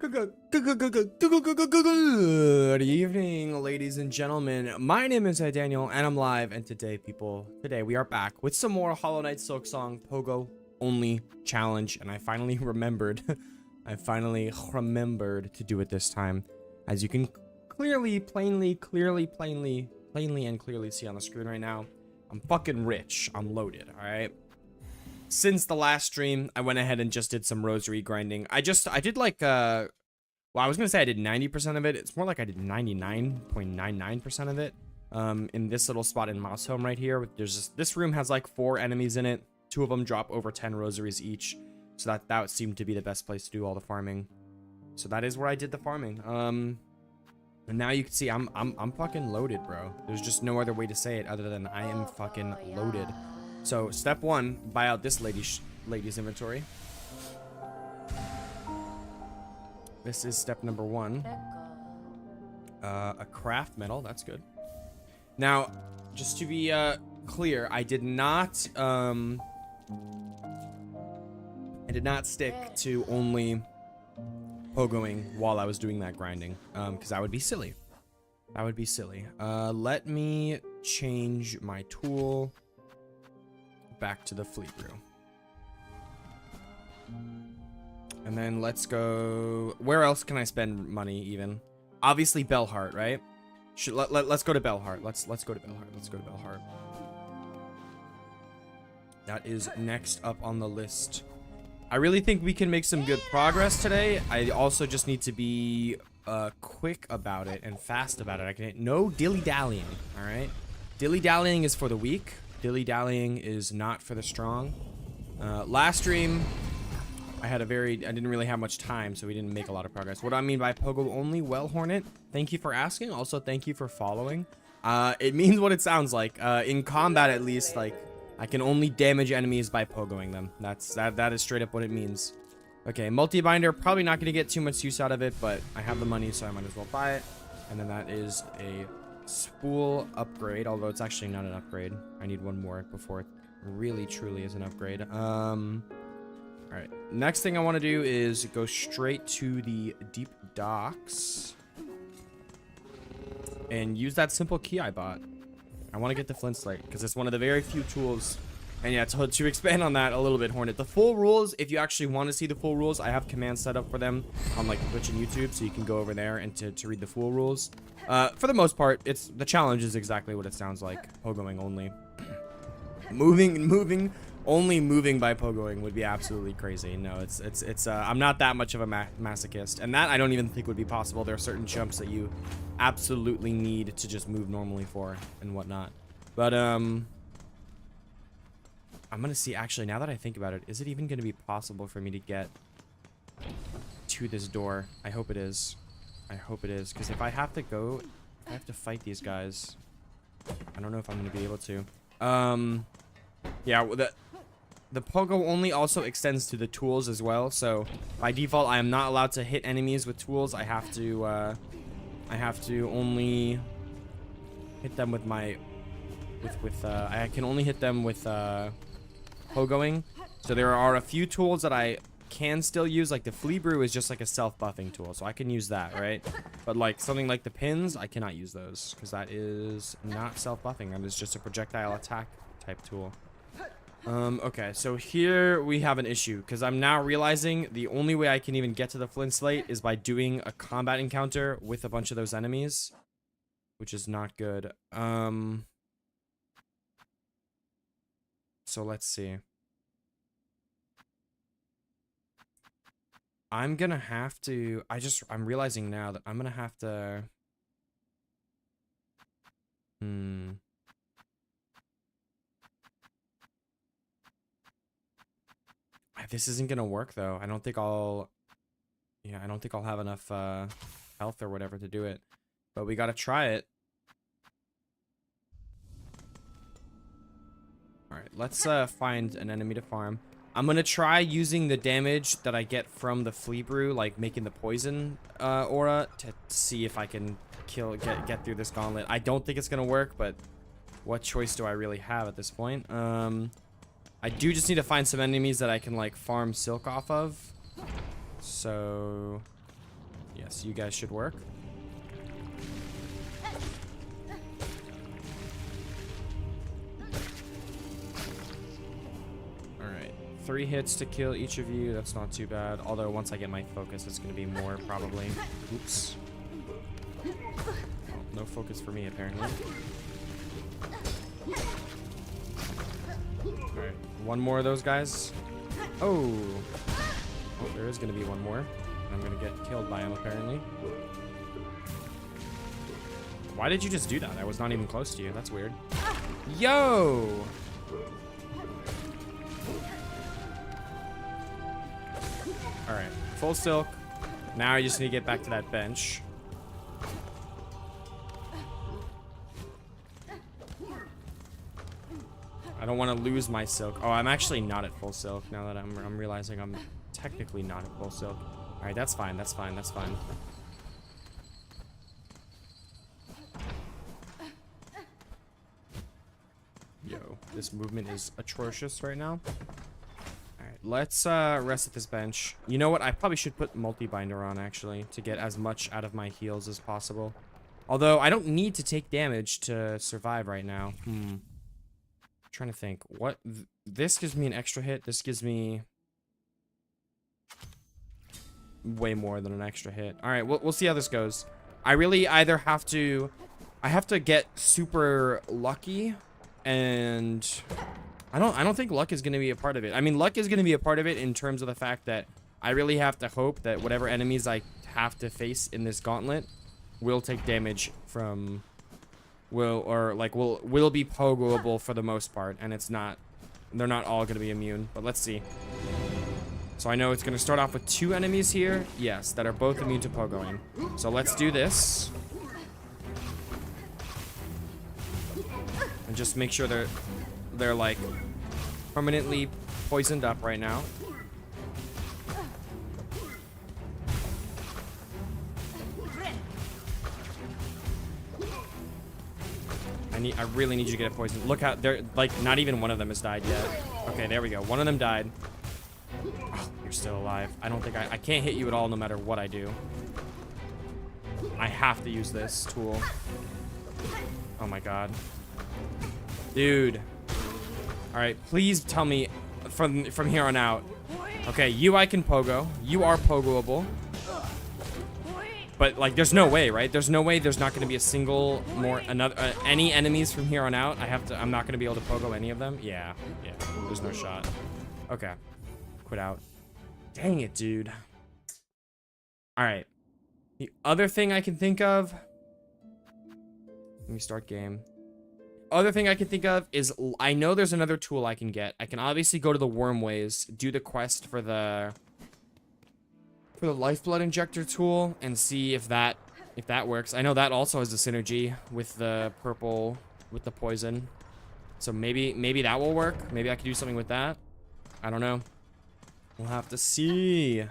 Good evening, ladies and gentlemen. My name is Daniel, and I'm live. And today, we are back with some more Hollow Knight SILKSONG Pogo only challenge. And I finally remembered, to do it this time. As you can plainly see on the screen right now, I'm fucking rich. I'm loaded. All right. Since the last stream, I went ahead and just did some rosary grinding. I did like, well, I was going to say I did 90% of it. It's more like I did 99.99% of it. In this little spot in Mouse Home right here. This room has like 4 enemies in it. 2 of them drop over 10 rosaries each. So that seemed to be the best place to do all the farming. So that is where I did the farming. And now you can see I'm fucking loaded, bro. There's just no other way to say it other than I am fucking loaded. So step 1, buy out this lady's inventory. This is step number 1. A craft medal, that's good. Now, just to be clear, I did not stick to only pogoing while I was doing that grinding, because that would be silly. Let me change my tool back to the fleet brew. And then let's go. Where else can I spend money even? Obviously Bellheart, right? Let's go to Bellheart. Let's go to Bellheart. That is next up on the list. I really think we can make some good progress today. I also just need to be quick about it and fast about it. No dilly-dallying, all right? Dilly-dallying is for the weak. Dilly-dallying is not for the strong. Last stream, I didn't really have much time, so we didn't make a lot of progress. What do I mean by Pogo only? Well, Hornet, thank you for asking. Also, thank you for following. It means what it sounds like. In combat, at least, like, I can only damage enemies by pogoing them. That is straight up what it means. Okay, multi-binder, probably not going to get too much use out of it, but I have the money, so I might as well buy it. And then that is a spool upgrade, although it's actually not an upgrade. I need one more before it really truly is an upgrade. All right, next thing I want to do is go straight to the deep docks and use that simple key I bought. I want to get the flint slate because it's one of the very few tools. And yeah, to expand on that a little bit, Hornet, the full rules, if you actually want to see the full rules, I have commands set up for them on like Twitch and YouTube, so you can go over there and to read the full rules. For the most part, the challenge is exactly what it sounds like. Pogoing only. Only moving by pogoing would be absolutely crazy. No, I'm not that much of a masochist, and that I don't even think would be possible. There are certain jumps that you absolutely need to just move normally for and whatnot. But I'm gonna see, actually, now that I think about it, is it even gonna be possible for me to get to this door? I hope it is. Because if I have to fight these guys, I don't know if I'm gonna be able to. Yeah, the pogo only also extends to the tools as well, so by default I am not allowed to hit enemies with tools. I have to only hit them with my I can only hit them with pogoing. So there are a few tools that I can still use, like the flea brew is just like a self-buffing tool, so I can use that, right? But like something like the pins, I cannot use those because that is not self-buffing. That is just a projectile attack type tool. Okay, so here we have an issue because I'm now realizing the only way I can even get to the flint slate is by doing a combat encounter with a bunch of those enemies, which is not good. So let's see. I'm gonna have to, I'm realizing now that I'm gonna have to, this isn't gonna work though. I don't think I'll have enough health or whatever to do it, but we gotta try it. All right, let's find an enemy to farm. I'm gonna try using the damage that I get from the flea brew, like making the poison aura, to see if I can get through this gauntlet. I don't think it's gonna work, but what choice do I really have at this point? I do just need to find some enemies that I can like farm silk off of. So Yes, you guys should work. Alright. 3 hits to kill each of you. That's not too bad. Although once I get my focus, it's going to be more probably. Oops. Oh, no focus for me, apparently. Alright. One more of those guys. Oh. Oh, there is going to be one more. I'm going to get killed by him, apparently. Why did you just do that? I was not even close to you. That's weird. Yo! Alright. Full silk. Now I just need to get back to that bench. I don't want to lose my silk. Oh, I'm actually not at full silk now that I'm realizing I'm technically not at full silk. Alright, that's fine. That's fine. That's fine. Yo, this movement is atrocious right now. Alright, let's rest at this bench. You know what? I probably should put multi-binder on, actually, to get as much out of my heals as possible. Although, I don't need to take damage to survive right now. Trying to think. What? This gives me an extra hit. This gives me way more than an extra hit. All right, we'll see how this goes. I really either have to... I have to get super lucky, and I don't think luck is going to be a part of it. I mean, luck is going to be a part of it in terms of the fact that I really have to hope that whatever enemies I have to face in this gauntlet will take damage from... will be pogoable for the most part, and they're not all going to be immune, but let's see. So I know it's going to start off with 2 enemies here, yes, that are both immune to pogoing. So let's do this. And just make sure they're like permanently poisoned up right now. I really need you to get a poison. Look how they're like, not even one of them has died yet. Okay, there we go. One of them died. Oh, you're still alive. I don't think I can't hit you at all no matter what I do. I have to use this tool. Oh my god. Dude. Alright, please tell me from here on out. Okay, you I can pogo. You are pogoable. But like, there's no way, right? There's no way there's not going to be a single more any enemies from here on out. I'm not going to be able to pogo any of them. Yeah. There's no shot. Okay. Quit out. Dang it, dude. All right. The other thing I can think of. Let me start game. Other thing I can think of is I know there's another tool I can get. I can obviously go to the Wormways, do the quest for the lifeblood injector tool and see if that works. I know that also has a synergy with the purple, with the poison. So maybe that will work. Maybe I can do something with that. I don't know. We'll have to see.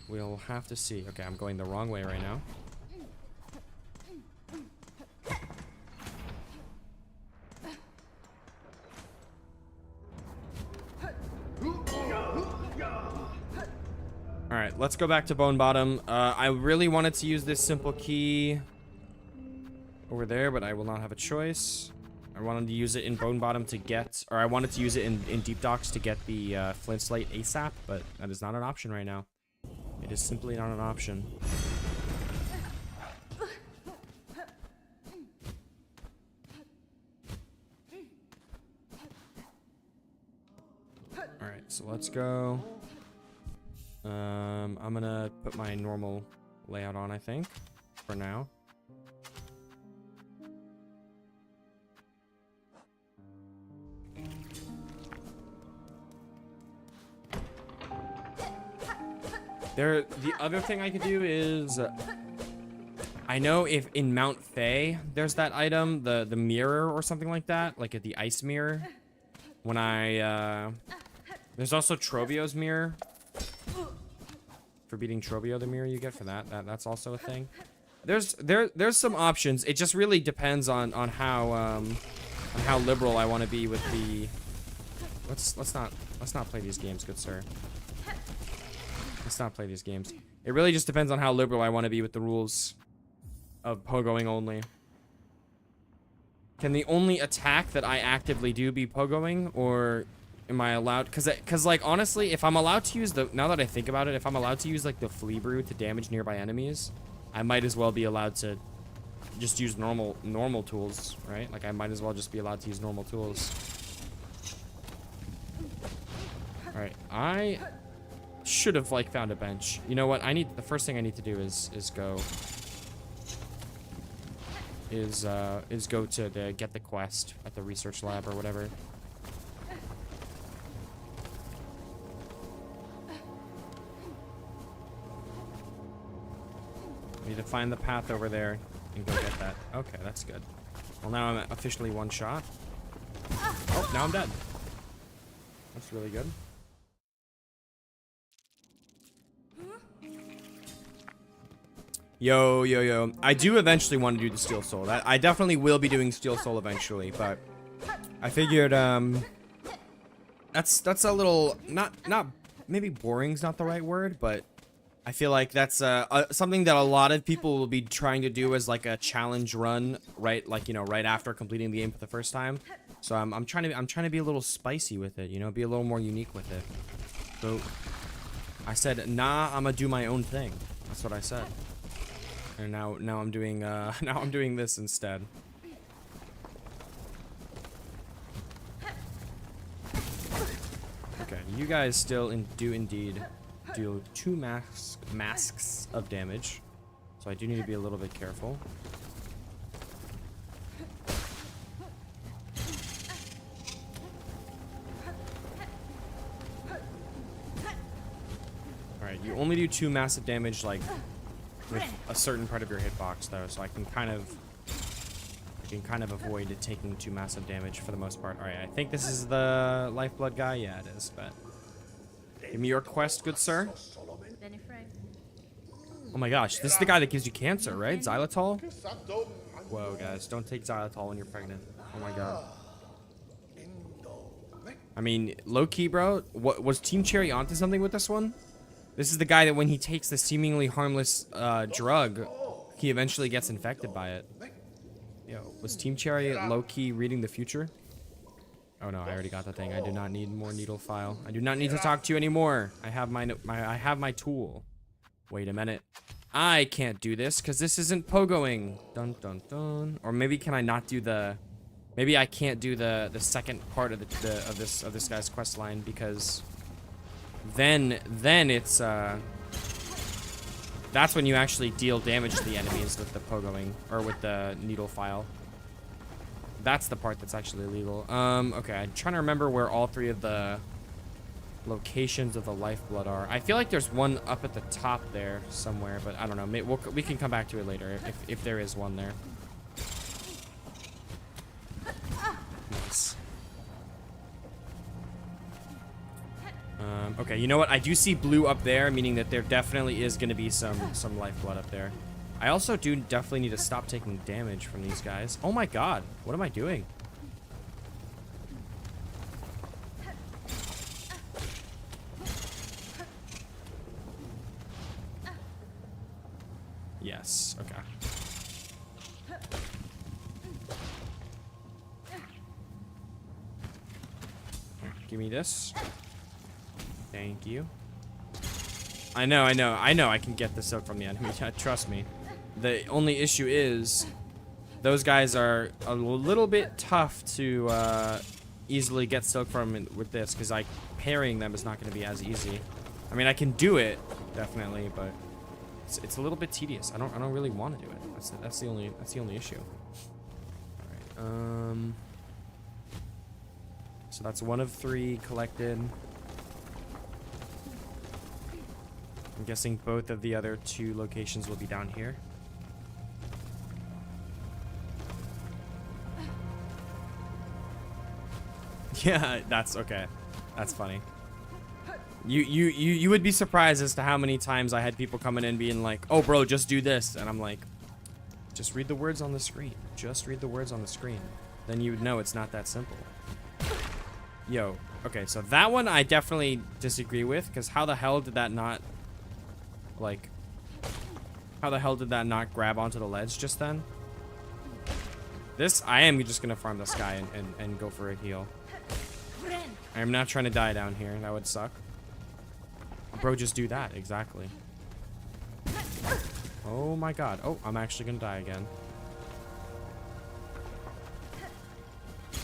We'll have to see. Okay, I'm going the wrong way right now. Alright, let's go back to Bone Bottom. I really wanted to use this simple key over there, but I will not have a choice. I wanted to use it in Bone Bottom to get... Or I wanted to use it in Deep Docks to get the Flint Slate ASAP, but that is not an option right now. It is simply not an option. Alright, so let's go... I'm gonna put my normal layout on, I think, for now. The other thing I could do is, I know if in Mount Fae, there's that item, the mirror or something like that, like at the ice mirror. When there's also Trovio's mirror. For beating Trovio, the mirror you get for that. That's also a thing. There's some options. It just really depends on how liberal I want to be with the. Let's not play these games, good sir. Let's not play these games. It really just depends on how liberal I want to be with the rules of pogoing only. Can the only attack that I actively do be pogoing, or am I allowed? Cause like honestly, if I'm allowed to use the, now that I think about it, if I'm allowed to use like the flea brew to damage nearby enemies, I might as well be allowed to just use normal tools, right? Like I might as well just be allowed to use normal tools. All right, I should have like found a bench. You know what? The first thing I need to do is go to get the quest at the research lab or whatever. I need to find the path over there and go get that. Okay, that's good. Well, now I'm officially one shot. Oh, now I'm dead. That's really good. Yo. I do eventually want to do the Steel Soul. I definitely will be doing Steel Soul eventually, but I figured that's a little not maybe boring's not the right word, but I feel like that's something that a lot of people will be trying to do as like a challenge run, right? Like, you know, right after completing the game for the first time. So I'm trying to be a little spicy with it, you know, be a little more unique with it. So I said, nah, I'm gonna do my own thing. That's what I said. And now I'm doing now I'm doing this instead. Okay, you guys still do indeed deal 2 masks of damage, so I do need to be a little bit careful. All right, you only do 2 massive damage, like with a certain part of your hitbox, though, so I can kind of avoid it taking 2 massive damage for the most part. All right, I think this is the lifeblood guy. Yeah, it is. But give me your quest, good sir. Oh my gosh, this is the guy that gives you cancer, right? Xylitol? Whoa, guys, don't take xylitol when you're pregnant. Oh my god. I mean, low key, bro. What was Team Cherry onto something with this one? This is the guy that when he takes the seemingly harmless drug, he eventually gets infected by it. Yo, was Team Cherry low-key reading the future? Oh no, I already got the thing. I do not need more needle file. I do not need to talk to you anymore. I have my tool. Wait a minute. I can't do this because this isn't pogoing. Dun dun dun. Or maybe can I not do the? Maybe I can't do the second part of this guy's quest line because then it's that's when you actually deal damage to the enemies with the pogoing or with the needle file. That's the part that's actually illegal. Okay, I'm trying to remember where all 3 of the locations of the lifeblood are. I feel like there's one up at the top there somewhere, but I don't know. Maybe we can come back to it later if there is one there. Nice. Okay, you know what? I do see blue up there, meaning that there definitely is going to be some lifeblood up there. I also do definitely need to stop taking damage from these guys. Oh my god, what am I doing? Yes, okay. Give me this. Thank you. I know I can get the silk from the enemy. Trust me. The only issue is those guys are a little bit tough to easily get silk from with this, because parrying them is not going to be as easy. I mean, I can do it definitely, but it's a little bit tedious. I don't really want to do it. That's the only issue. All right. So that's 1 of 3 collected. I'm guessing both of the other 2 locations will be down here. Yeah, that's okay. That's funny. You would be surprised as to how many times I had people coming in being like, "Oh, bro, just do this," and I'm like, "Just read the words on the screen. Just read the words on the screen. Then you would know it's not that simple." Yo, okay, so that one I definitely disagree with, because how the hell did that not Like, how the hell did that not grab onto the ledge just then? This, I am just gonna farm this guy and go for a heal. I am not trying to die down here. That would suck. Bro, just do that. Exactly. Oh my god. Oh, I'm actually gonna die again.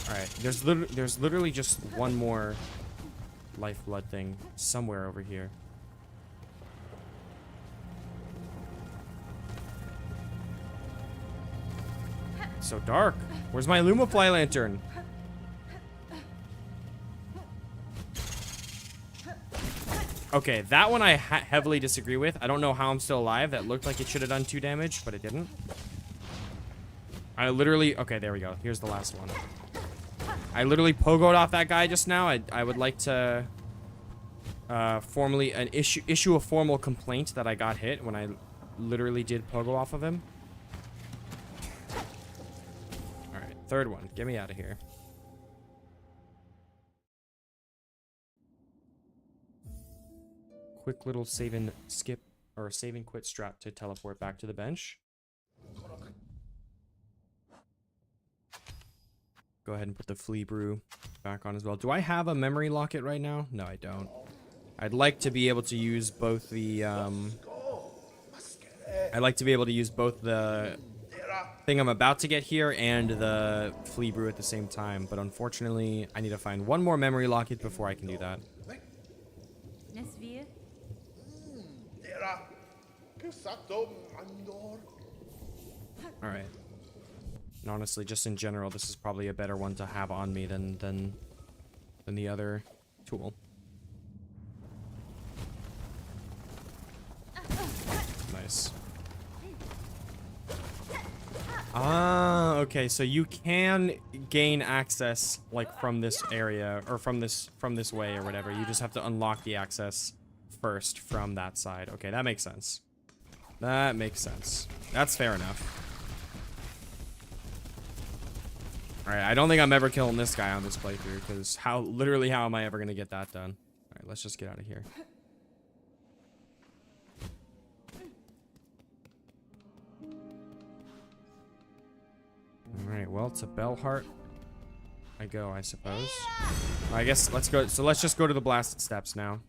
Alright, there's literally just one more lifeblood thing somewhere over here. So dark. Where's my Lumafly lantern? Okay, that one I heavily disagree with. I don't know how I'm still alive. That looked like it should have done 2 damage, but it didn't. I literally... Okay, there we go. Here's the last one. I literally pogoed off that guy just now. I would like to formally issue a formal complaint that I got hit when I literally did pogo off of him. All right, third one. Get me out of here. Quick little save and skip or save and quit strat to teleport back to the bench. Go ahead and put the flea brew back on as well. Do I have a memory locket right now? No, I don't. I'd like to be able to use both the I'd like to be able to use both the thing I'm about to get here and the flea brew at the same time, but unfortunately I need to find one more memory locket before I can do that. All right. And honestly, just in general, this is probably a better one to have on me than the other tool. Nice. Ah, okay. So you can gain access like from this area or from this way or whatever. You just have to unlock the access first from that side. Okay, that makes sense. That makes sense. That's fair enough. Alright, I don't think I'm ever killing this guy on this playthrough, because literally how am I ever going to get that done? Alright, let's just get out of here. Alright, well, it's a bell heart. I go, I suppose. I guess let's go. So let's just go to the blasted steps now.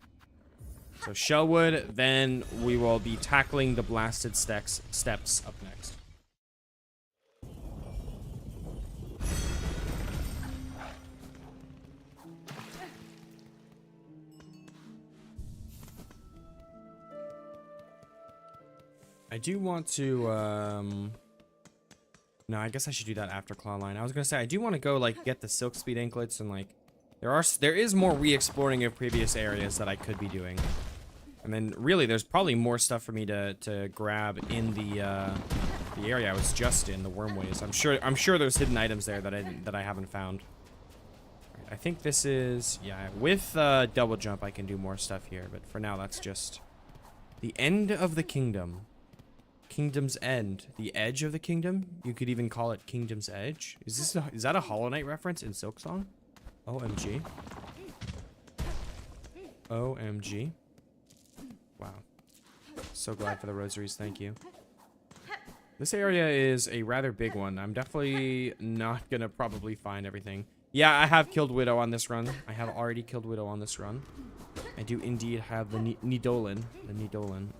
So Shellwood, then we will be tackling the blasted steps up next. I do want to, no, I guess I should do that after Clawline. I was gonna say, I do want to go, like, get the Silk Speed Anklets, and, like, there is more re-exploring of previous areas that I could be doing. And then, really, there's probably more stuff for me to grab in the area I was just in, the Wormways. I'm sure there's hidden items there that I haven't found. Right, I think this is, yeah, with double jump, I can do more stuff here, but for now, that's just the end of the kingdom. Kingdom's End. The edge of the kingdom? You could even call it Kingdom's Edge. Is that a Hollow Knight reference in SILKSONG? OMG. OMG. Wow. So glad for the rosaries, thank you. This area is a rather big one. I'm definitely not gonna probably find everything. Yeah, I have killed Widow on this run. I have already killed Widow on this run. I do indeed have the Nidolin.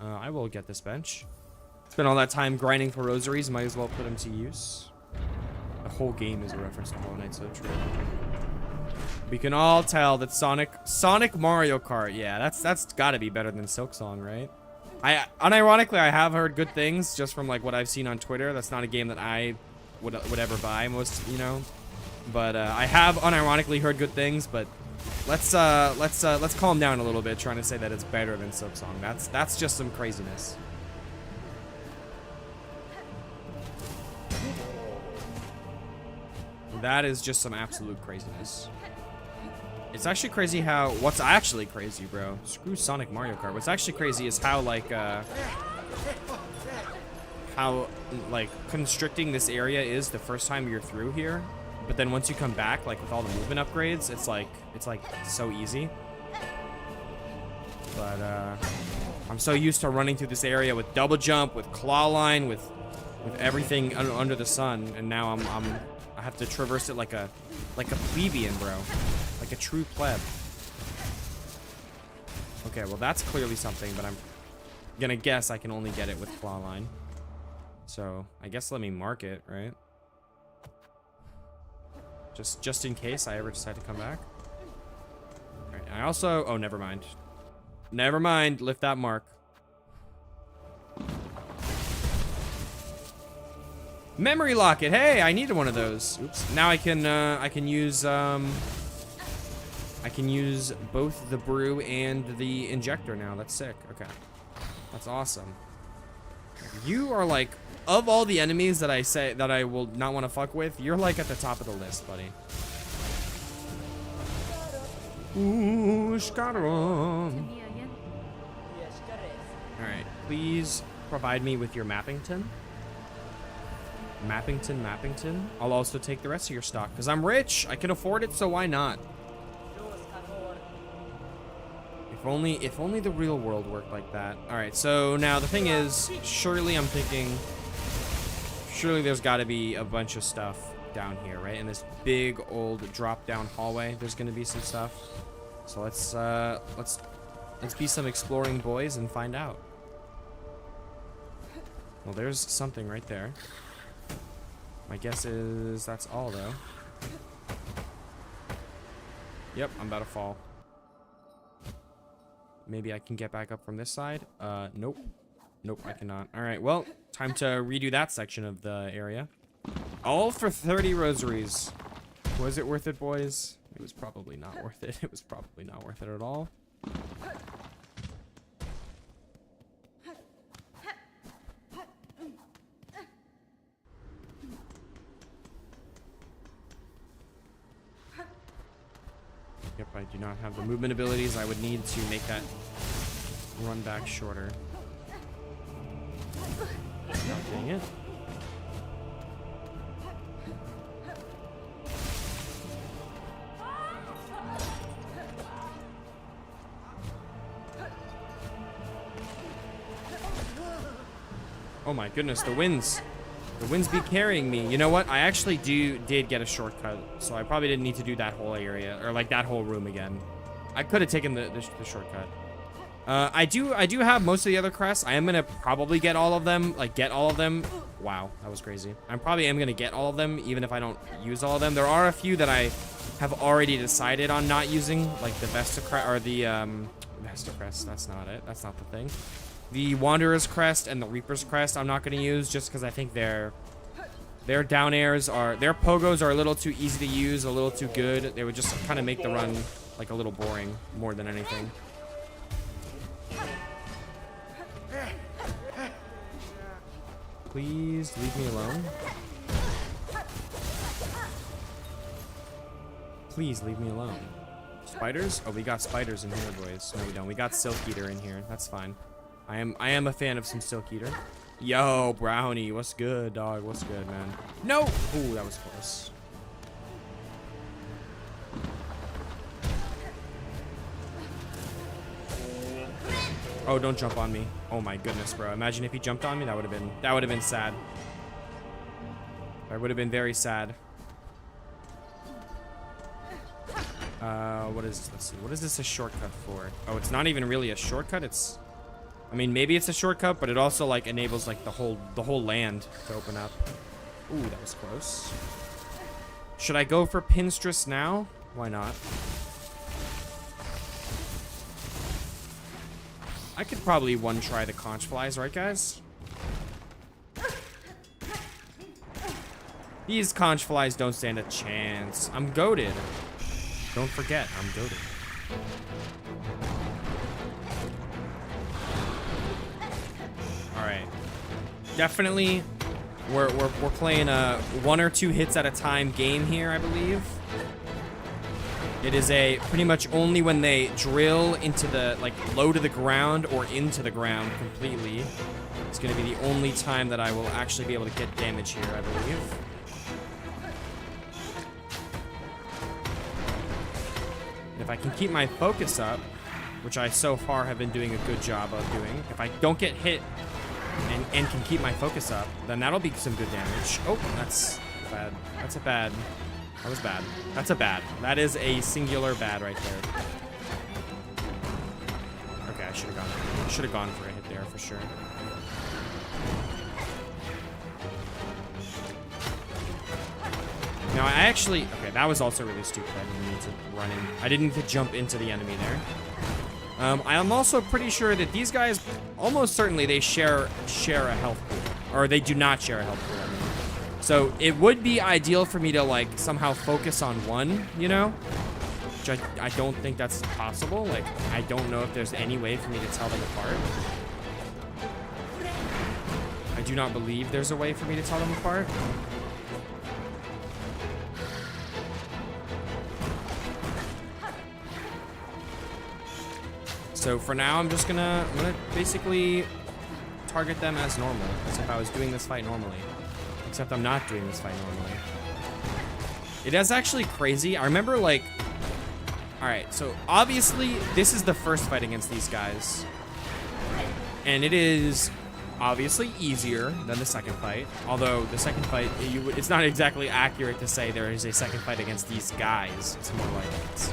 I will get this bench. Spent all that time grinding for rosaries, might as well put them to use. The whole game is a reference to Hollow Knight, so true. We can all tell that Sonic Mario Kart, yeah, that's gotta be better than SILKSONG, right? Unironically, I have heard good things just from like what I've seen on Twitter. That's not a game that I would ever buy most, you know. But I have unironically heard good things, but let's calm down a little bit trying to say that it's better than SILKSONG. That's just some craziness. That is just some absolute craziness. It's actually crazy how... What's actually crazy, bro? Screw Sonic Mario Kart. What's actually crazy is how, like, constricting this area is the first time you're through here. But then once you come back, like, with all the movement upgrades, it's like so easy. But, I'm so used to running through this area with double jump, with claw line, with everything under the sun, and now I have to traverse it like a plebeian, bro, like a true pleb. Okay, well that's clearly something, but I'm gonna guess I can only get it with claw line. So I guess let me mark it, right? Just in case I ever decide to come back. All right, I also, oh, never mind. Never mind, lift that mark. Memory locket. Hey, I needed one of those. Oops. Now I can use both the brew and the injector now. That's sick. Okay. That's awesome. You are like, of all the enemies that I say that I will not want to fuck with, you're like at the top of the list, buddy. Ooh, Scarum. Alright, please provide me with your Mappington. Mappington. I'll also take the rest of your stock, because I'm rich. I can afford it, so why not? If only the real world worked like that. Alright, so now the thing is, surely there's got to be a bunch of stuff down here, right? In this big old drop-down hallway, there's going to be some stuff. So let's be some exploring boys and find out. Well, there's something right there. My guess is that's all, though. Yep, I'm about to fall. Maybe I can get back up from this side. Nope. Nope, I cannot. All right, well, time to redo that section of the area. All for 30 rosaries. Was it worth it, boys? It was probably not worth it. It was probably not worth it at all. Yep, I do not have the movement abilities I would need to make that run back shorter. Oh, dang it. Oh my goodness, the winds. The winds be carrying me. You know what? I actually did get a shortcut, so I probably didn't need to do that whole area, or like that whole room again. I could have taken the shortcut. I do have most of the other crests. I am gonna probably get all of them. Wow, that was crazy. I probably am gonna get all of them, even if I don't use all of them. There are a few that I have already decided on not using, like the Vesta crest, or the Vesta crest. That's not it. That's not the thing. The Wanderer's crest and the Reaper's crest I'm not gonna use, just because I think their down airs their pogos are a little too easy to use, a little too good. They would just kind of make the run like a little boring more than anything. Please leave me alone. Please leave me alone. Spiders? Oh, we got spiders in here, boys. No, we don't. We got Silk Eater in here. That's fine. I am a fan of some Silk Eater. Yo, Brownie, what's good, dog? What's good, man? No! Ooh, that was close. Oh, don't jump on me. Oh my goodness, bro. Imagine if he jumped on me. That would have been sad. I would have been very sad. What is this? Let's see. What is this a shortcut for? Oh, it's not even really a shortcut. I mean, maybe it's a shortcut, but it also like enables like the whole land to open up. Ooh, that was close. Should I go for Pinstress now? Why not? I could probably one-try the conch flies, right, guys? These conch flies don't stand a chance. I'm goated. Don't forget, I'm goated. All right. Definitely, we're playing a 1 or 2 hits at a time game here, I believe. It is a pretty much only when they drill into the, like, low to the ground or into the ground completely. It's going to be the only time that I will actually be able to get damage here, I believe. And if I can keep my focus up, which I so far have been doing a good job of doing. If I don't get hit and can keep my focus up, then that'll be some good damage. Oh, that's bad. That's a bad. That was bad. That's a bad. That is a singular bad right there. Okay, I should have gone for a hit there for sure. Now I actually, okay, that was also really stupid. I didn't need to run in. I didn't need to jump into the enemy there. I am also pretty sure that these guys, almost certainly, they share a health pool, or they do not share a health pool. I mean. So it would be ideal for me to like somehow focus on one, you know, which I don't think that's possible. Like I don't know if there's any way for me to tell them apart. I do not believe there's a way for me to tell them apart. So for now, I'm gonna basically target them as normal, as if I was doing this fight normally. Except I'm not doing this fight normally. It is actually crazy. I remember like, all right, so obviously this is the first fight against these guys. And it is obviously easier than the second fight. Although the second fight, it's not exactly accurate to say there is a second fight against these guys. It's more like, it's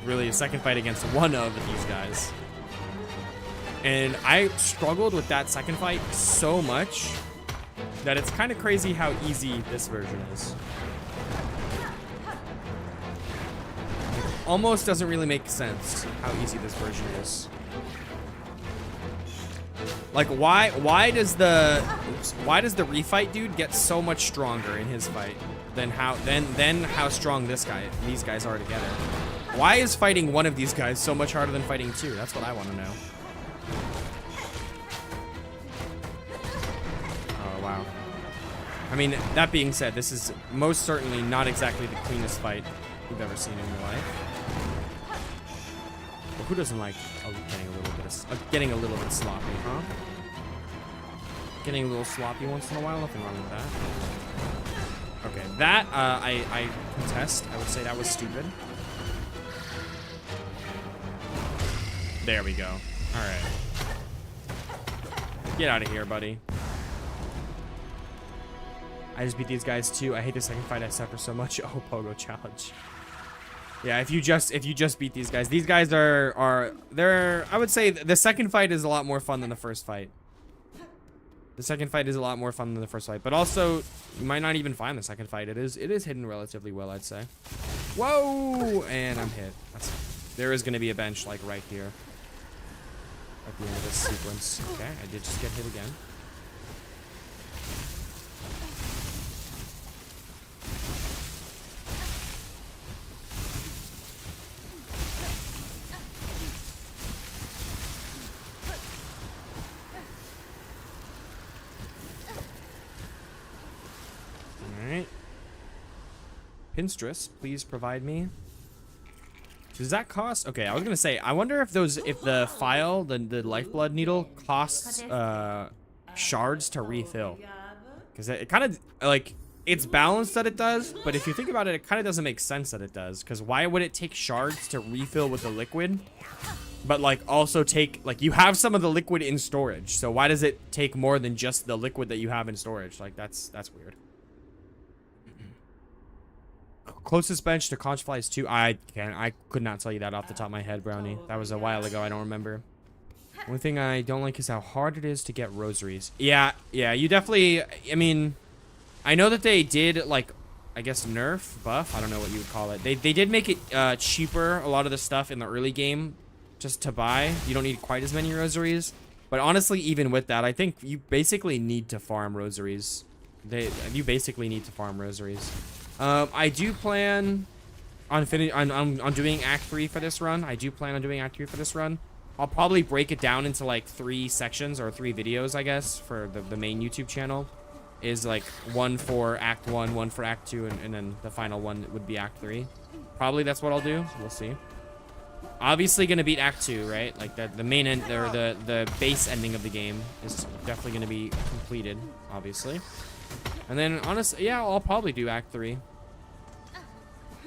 really a second fight against one of these guys. And I struggled with that second fight so much that it's kind of crazy how easy this version is. Almost doesn't really make sense how easy this version is. Like why does the refight dude get so much stronger in his fight than how strong these guys are together? Why is fighting one of these guys so much harder than fighting two? That's what I want to know. Oh, wow. I mean, that being said, this is most certainly not exactly the cleanest fight you've ever seen in your life. Well, who doesn't like getting a little bit sloppy, huh? Getting a little sloppy once in a while, nothing wrong with that. Okay, that, I contest. I would say that was stupid. There we go. All right. Get out of here, buddy. I just beat these guys too. I hate the second fight. I suffer so much. Oh, Pogo challenge. Yeah, if you just beat these guys are I would say the second fight is a lot more fun than the first fight. The second fight is a lot more fun than the first fight, but also you might not even find the second fight. It is hidden relatively well, I'd say. Whoa! And I'm hit. There is going to be a bench like right here at the end of this sequence. Okay, I did just get hit again. Alright. Pinstress, please provide me. Does that cost? Okay, I was gonna say, I wonder if the file, the lifeblood needle costs shards to refill. Because it kind of, like, it's balanced that it does, but if you think about it, it kind of doesn't make sense that it does. Because why would it take shards to refill with the liquid? But, like, also take, like, you have some of the liquid in storage. So why does it take more than just the liquid that you have in storage? Like, that's weird. Closest bench to Conchfly's 2. I could not tell you that off the top of my head, Brownie. That was a while ago. I don't remember. One thing I don't like is how hard it is to get rosaries. Yeah, you definitely, I mean, I know that they did, like, I guess nerf, buff, I don't know what you would call it. They did make it cheaper, a lot of the stuff in the early game, just to buy. You don't need quite as many rosaries. But honestly, even with that, I think you basically need to farm rosaries. You basically need to farm rosaries. I do plan on doing Act 3 for this run. I do plan on doing Act 3 for this run. I'll probably break it down into like 3 sections or 3 videos, I guess, for the main YouTube channel. Is like one for Act 1, one for Act 2, and then the final one would be Act 3. Probably that's what I'll do. We'll see. Obviously gonna beat Act 2, right? Like the main end, or the base ending of the game is definitely gonna be completed, obviously. And then honestly, yeah, I'll probably do Act 3.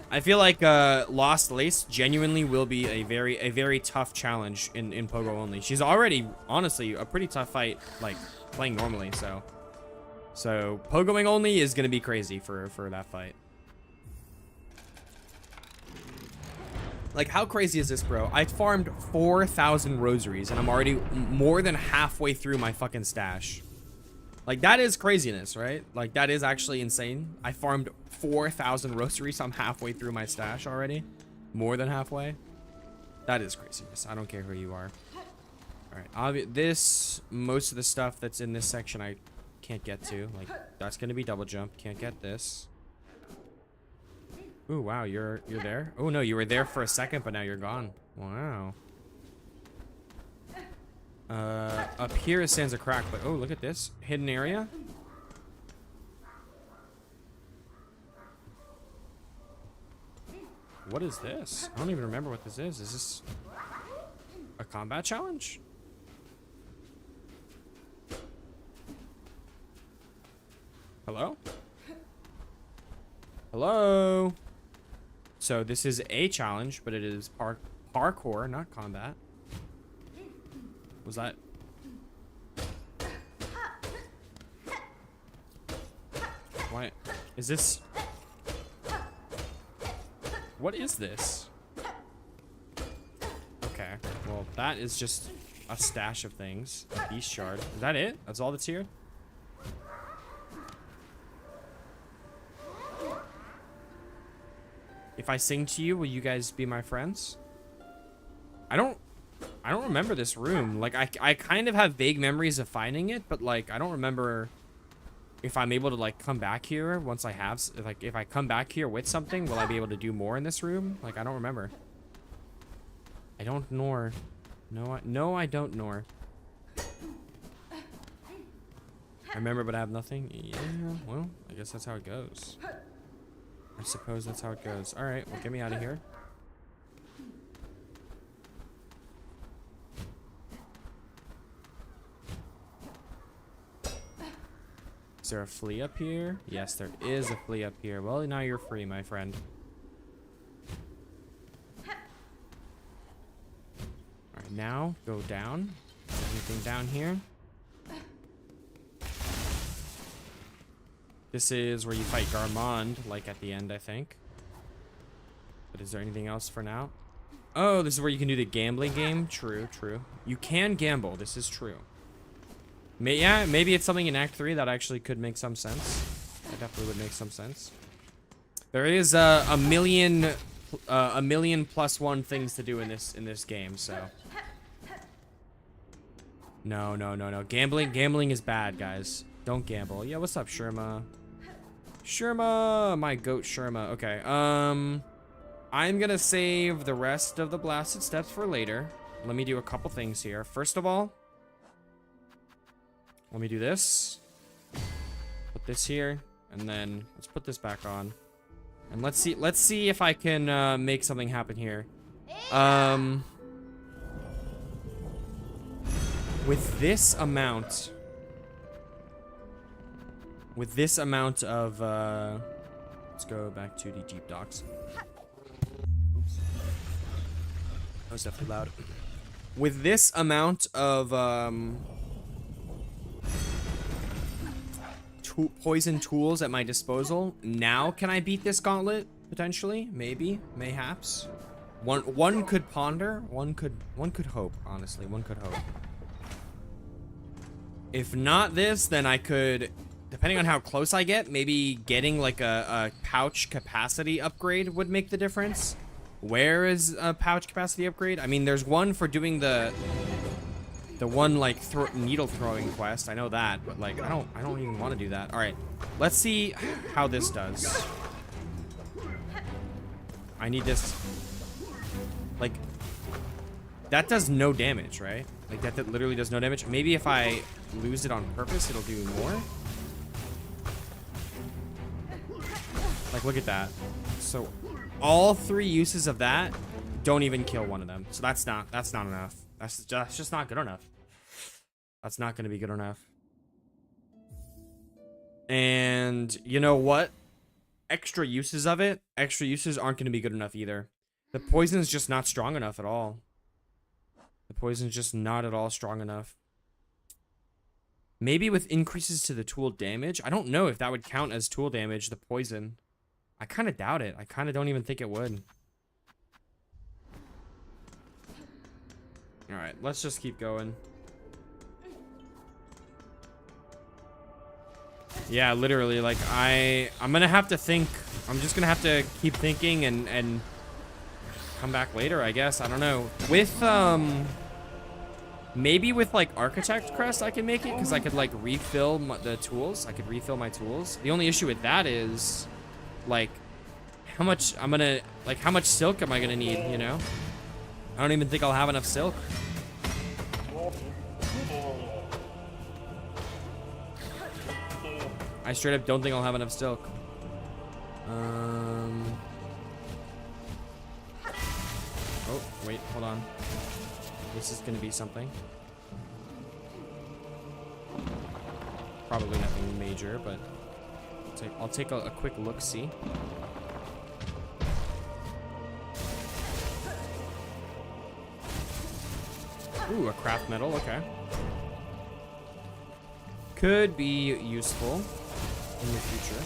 I feel like Lost Lace genuinely will be a very tough challenge in Pogo only. She's already honestly a pretty tough fight, like playing normally. So Pogoing only is gonna be crazy for that fight. Like, how crazy is this, bro? I farmed 4,000 rosaries and I'm already more than halfway through my fucking stash. Like, that is craziness, right? Like, that is actually insane. I farmed 4,000 rosaries. I'm halfway through my stash already. More than halfway. That is craziness. I don't care who you are. All right. Most of the stuff that's in this section, I can't get to. Like, that's going to be double jump. Can't get this. Ooh, wow. You're there? Oh, no. You were there for a second, but now you're gone. Wow. Up here it stands a crack, but oh, look at this hidden area. What is this? I don't even remember what this is. Is this a combat challenge? Hello? Hello? So this is a challenge, but it is parkour, not combat. Was that? Why? Is this? What is this? Okay. Well, that is just a stash of things. A beast shard. Is that it? That's all that's here? If I sing to you, will you guys be my friends? I don't remember this room. Like, I kind of have vague memories of finding it, but like, I don't remember if I'm able to like come back here once I have, like, if I come back here with something, will I be able to do more in this room? Like, I don't remember. I don't know. No, I don't know. I remember, but I have nothing. Yeah, well, I guess that's how it goes. I suppose that's how it goes. All right, well, get me out of here. Is there a flea up here? Yes, there is a flea up here. Well, now you're free, my friend. Alright, now go down. Is there anything down here? This is where you fight Garmond, like at the end, I think. But is there anything else for now? Oh, this is where you can do the gambling game. True, true. You can gamble. This is true. Yeah, maybe it's something in Act 3 that actually could make some sense. That definitely would make some sense. There is a million plus one things to do in this game, so. No. Gambling is bad, guys. Don't gamble. Yeah, what's up, Sherma? Sherma, my goat Sherma. Okay, I'm gonna save the rest of the blasted steps for later. Let me do a couple things here. First of all, let me do this. Put this here, and then let's put this back on. And let's see if I can make something happen here. With this amount of let's go back to the Jeep docks. Oops. That was definitely loud. With this amount of poison tools at my disposal, now can I beat this gauntlet? Potentially, maybe, mayhaps. One could ponder. One could hope. Honestly, one could hope. If not this, then I could, depending on how close I get, maybe getting like a pouch capacity upgrade would make the difference. Where is a pouch capacity upgrade? I mean, there's one for doing the one like needle throwing quest. I know that, but like I don't even want to do that. All right, let's see how this does. I need this. Like, that does no damage, right? Like that literally does no damage. Maybe if I lose it on purpose, it'll do more. Like, look at that. So all 3 uses of that don't even kill one of them. So that's not enough. That's just not good enough. That's not going to be good enough. And you know what? extra uses of it, extra uses aren't going to be good enough either. The poison's just not strong enough at all. The poison's just not at all strong enough. Maybe with increases to the tool damage. I don't know if that would count as tool damage, the poison. I kind of doubt it. I kind of don't even think it would. Alright, let's just keep going. Yeah, literally, like, I'm gonna have to think. I'm just gonna have to keep thinking and come back later, I guess. I don't know. With, maybe with, like, Architect Crest, I can make it, because I could, like, refill the tools. I could refill my tools. The only issue with that is, like, how much how much silk am I gonna need, you know? I don't even think I'll have enough silk. I straight up don't think I'll have enough silk. Oh, wait, hold on. This is gonna be something. Probably nothing major, but I'll take a quick look-see. Ooh, a craft metal, okay. Could be useful in the future.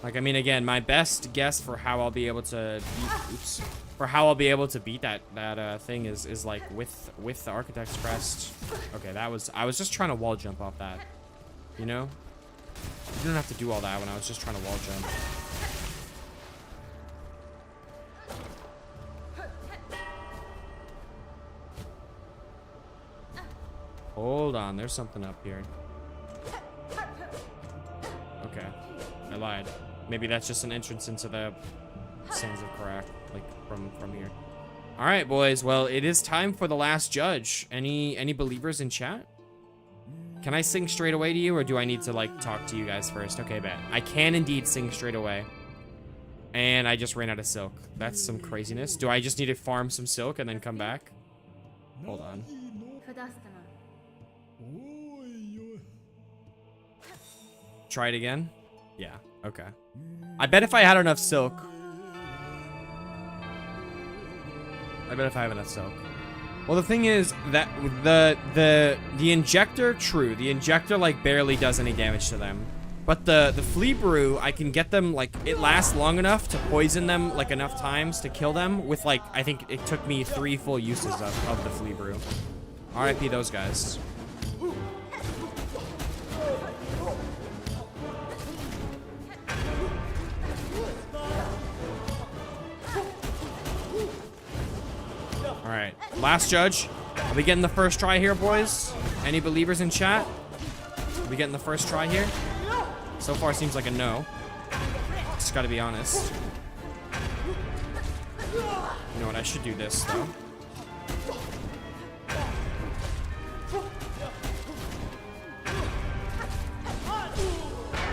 Like, I mean, again, my best guess for how I'll be able to beat, that thing is like with the Architect's Crest. Okay, I was just trying to wall jump off that. You know? You don't have to do all that when I was just trying to wall jump. Hold on, there's something up here. Okay, I lied. Maybe that's just an entrance into the Sands of Karak, like from here. All right, boys. Well, it is time for the last judge. Any believers in chat? Can I sing straight away to you, or do I need to like talk to you guys first? Okay, bet. I can indeed sing straight away. And I just ran out of silk. That's some craziness. Do I just need to farm some silk and then come back? Hold on. Try it again? Yeah, okay. I bet if I had enough silk. I bet if I have enough silk. Well, the thing is that the injector, true. The injector like barely does any damage to them. But the flea brew, I can get them like it lasts long enough to poison them like enough times to kill them with like I think it took me 3 full uses of the flea brew. RIP those guys. Alright, last judge. Are we getting the first try here, boys? Any believers in chat? Are we getting the first try here? So far seems like a no. Just gotta be honest. You know what, I should do this, though.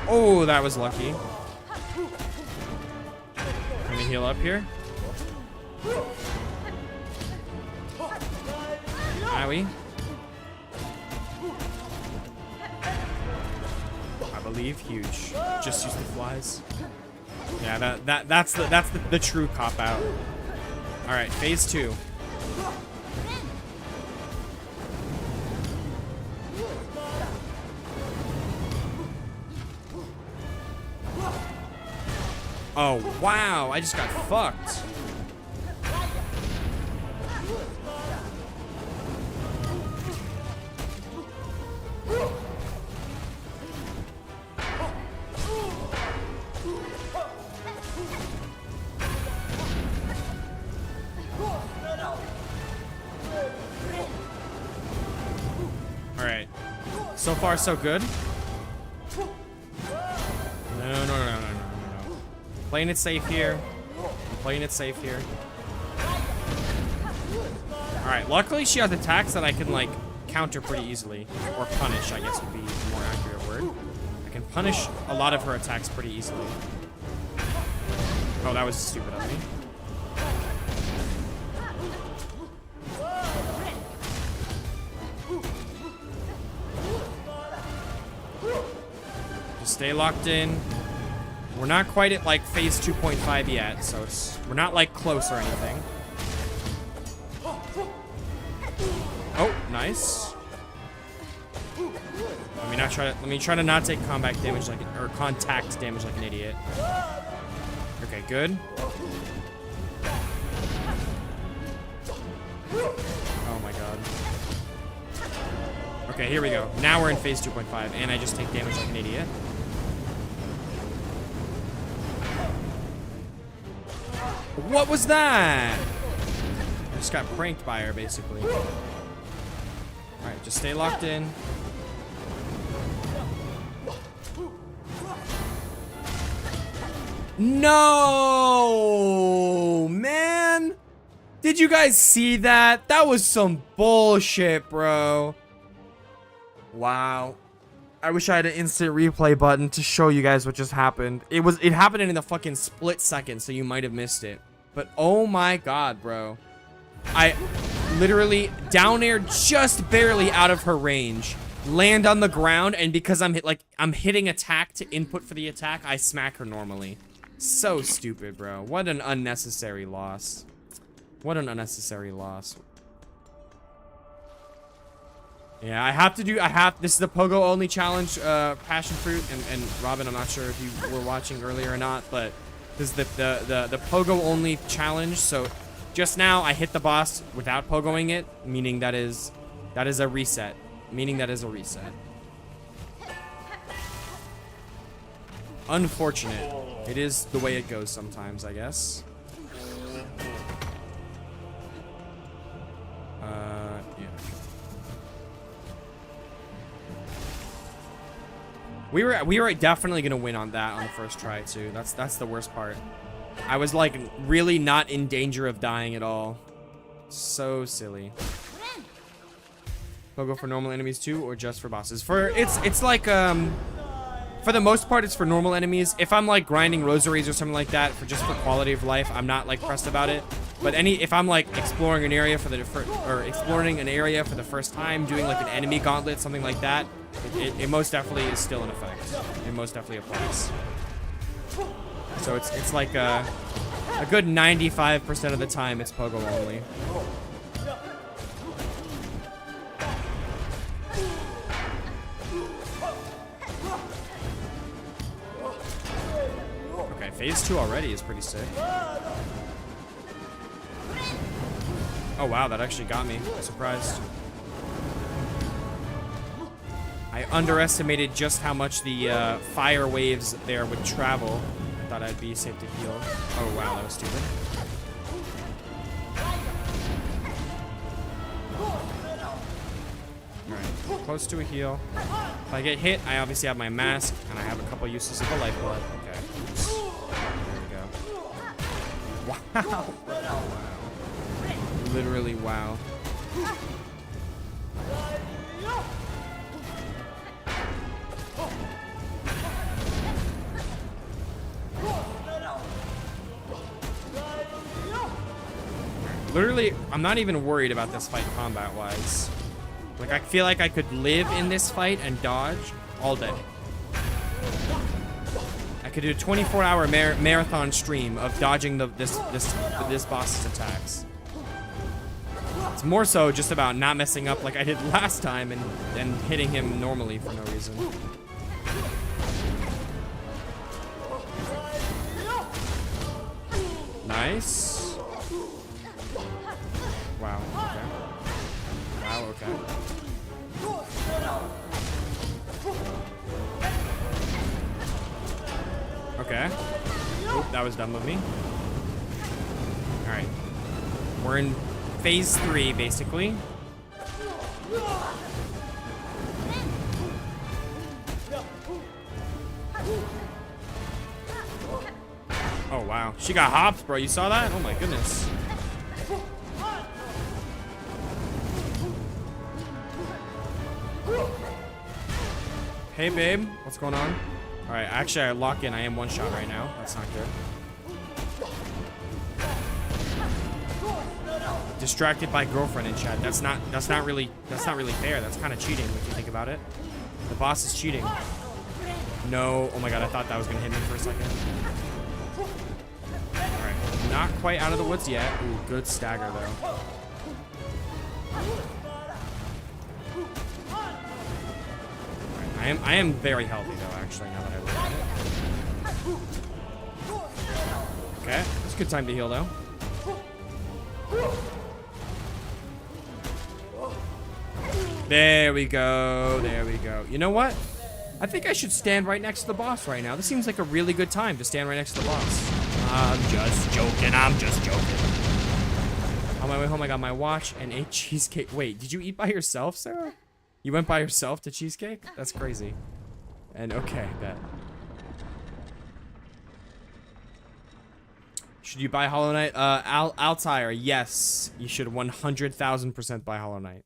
Oh, that was lucky. Can we heal up here? Owie. I believe huge. Just use the flies. Yeah, that's the true cop out. All right, phase 2. Oh wow, I just got fucked. Alright. So far, so good. No. Playing it safe here. Playing it safe here. Alright, luckily she has attacks that I can, like, counter pretty easily. Or punish, I guess would be a more accurate word. I can punish a lot of her attacks pretty easily. Oh, that was stupid of me. stay locked in. We're not quite at like phase 2.5 yet, so we're not like close or anything. Oh, nice. Let me try to not take combat damage like or contact damage like an idiot. Okay, good. Oh my god. Okay, here we go. Now we're in phase 2.5, and I just take damage like an idiot. What was that? I just got pranked by her, basically. Alright, just stay locked in. No, man. Did you guys see that? That was some bullshit, bro. Wow. I wish I had an instant replay button to show you guys what just happened. It happened in a fucking split second, so you might have missed it. But oh my god, bro. I literally down air just barely out of her range. Land on the ground, and because I'm hitting attack to input for the attack, I smack her normally. So stupid, bro. What an unnecessary loss. What an unnecessary loss. Yeah, this is the Pogo only challenge, passion fruit, and Robin, I'm not sure if you were watching earlier or not, but this is the Pogo only challenge. So just now I hit the boss without pogoing it, meaning that is a reset. Unfortunate. It is the way it goes sometimes, I guess. Yeah. We were definitely gonna win on that on the first try too. That's the worst part. I was like really not in danger of dying at all. So silly. Pogo for normal enemies too, or just for bosses? It's like for the most part, it's for normal enemies. If I'm like grinding rosaries or something like that for quality of life, I'm not like pressed about it. But if I'm like exploring an area for the first time, doing like an enemy gauntlet, something like that, it most definitely is still in effect. It most definitely applies. So it's like a good 95% of the time it's Pogo only. Okay, phase 2 already is pretty sick. Oh wow, that actually got me. I'm surprised. I underestimated just how much the fire waves there would travel. I thought I'd be safe to heal. Oh wow, that was stupid. Alright, close to a heal. If I get hit, I obviously have my mask, and I have a couple uses of the lifeblood. Okay. There we go. Wow. Wow. Literally, wow. Literally, I'm not even worried about this fight combat-wise. Like, I feel like I could live in this fight and dodge all day. I could do a 24-hour marathon stream of dodging this boss's attacks. It's more so just about not messing up like I did last time and hitting him normally for no reason. Nice. Wow, okay. Wow, okay. Okay. Oop, that was dumb of me. Alright. We're in phase 3, basically. Oh, wow. She got hopped, bro. You saw that? Oh, my goodness. Hey, babe. What's going on? All right. Actually, I lock in. I am one shot right now. That's not good. Distracted by girlfriend in chat. That's not really fair. That's kind of cheating if you think about it. The boss is cheating. No. Oh my god, I thought that was gonna hit me for a second. Alright. Not quite out of the woods yet. Ooh, good stagger though. Right, I am very healthy though, actually, now that I look at it. Okay, it's a good time to heal though. There we go. There we go. You know what? I think I should stand right next to the boss right now. This seems like a really good time to stand right next to the boss. I'm just joking. I'm just joking. On my way home, I got my watch and ate cheesecake. Wait, did you eat by yourself, Sarah? You went by yourself to cheesecake? That's crazy. And okay, bet. Should you buy Hollow Knight? Altair, yes. You should 100,000% buy Hollow Knight.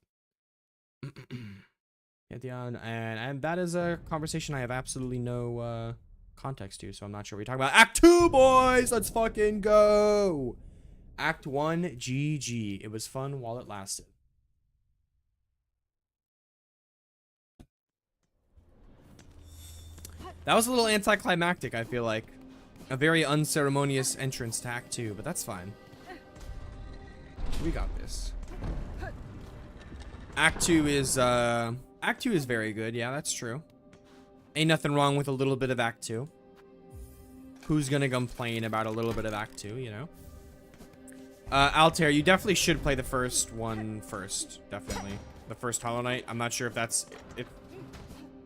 And that is a conversation I have absolutely no context to, so I'm not sure what you're talking about. Act 2, boys! Let's fucking go! Act 1, GG. It was fun while it lasted. That was a little anticlimactic, I feel like. A very unceremonious entrance to Act 2, but that's fine. We got this. Act 2 is very good. Yeah, that's true. Ain't nothing wrong with a little bit of Act 2. Who's gonna complain about a little bit of Act 2, you know? Altair, you definitely should play the first one first. Definitely. The first Hollow Knight. I'm not sure if that's... if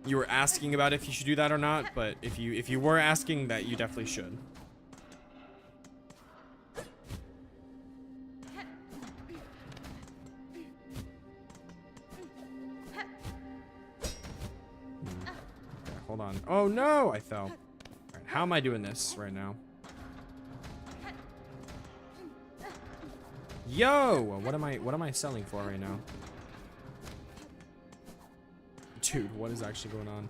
you were asking about if you should do that or not, but if you were asking, that you definitely should. Hold on. Oh no, I fell. All right, how am I doing this right now? Yo, what am I selling for right now? Dude, what is actually going on?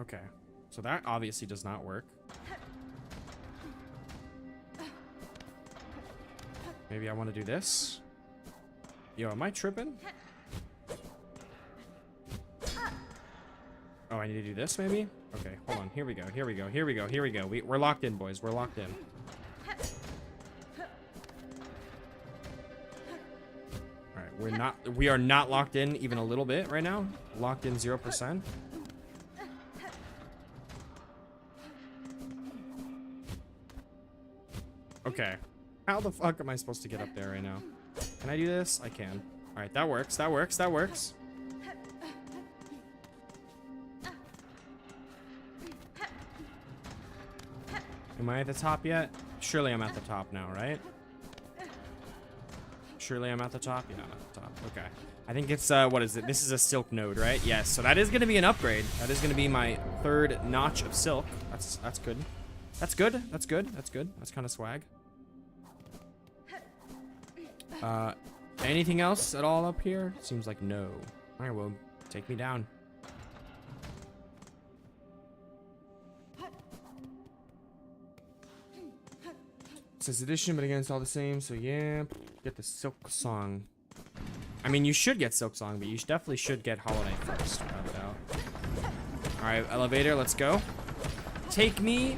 Okay, so that obviously does not work. Maybe I want to do this. Yo, am I tripping? Oh, I need to do this maybe? Okay, hold on. Here we go. Here we go. Here we go. Here we go. We're locked in, boys. We're locked in. We are not locked in even a little bit right now. Locked in 0%. Okay. How the fuck am I supposed to get up there right now? Can I do this? I can. All right, that works. That works. That works. Am I at the top yet? Surely I'm at the top now, right? Surely I'm at the top? Yeah, I'm at the top. Okay. I think it's, what is it? This is a silk node, right? Yes, so that is going to be an upgrade. That is going to be my third notch of silk. That's good. That's good. That's good. That's good. That's kind of swag. Anything else at all up here? Seems like no. All right, well, take me down. It says edition, but again, it's all the same. So yeah, get the SILKSONG. I mean, you should get SILKSONG, but you definitely should get Hollow Knight first. Without a doubt. All right, elevator, let's go. Take me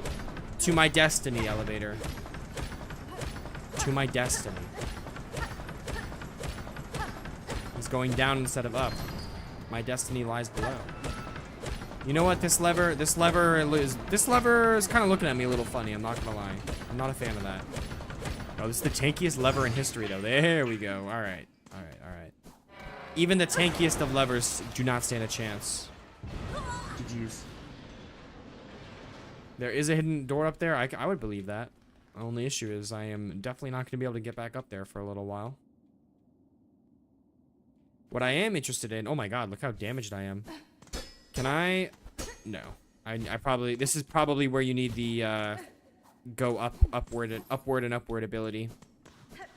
to my destiny, elevator. To my destiny. He's going down instead of up. My destiny lies below. You know what? This lever is kind of looking at me a little funny. I'm not gonna lie. I'm not a fan of that. Oh, this is the tankiest lever in history, though. There we go. All right. All right. All right. Even the tankiest of levers do not stand a chance. GG's. There is a hidden door up there. I would believe that. The only issue is I am definitely not going to be able to get back up there for a little while. What I am interested in... Oh my god, look how damaged I am. Can I... No. I probably... This is probably where you need the, go upward and upward ability.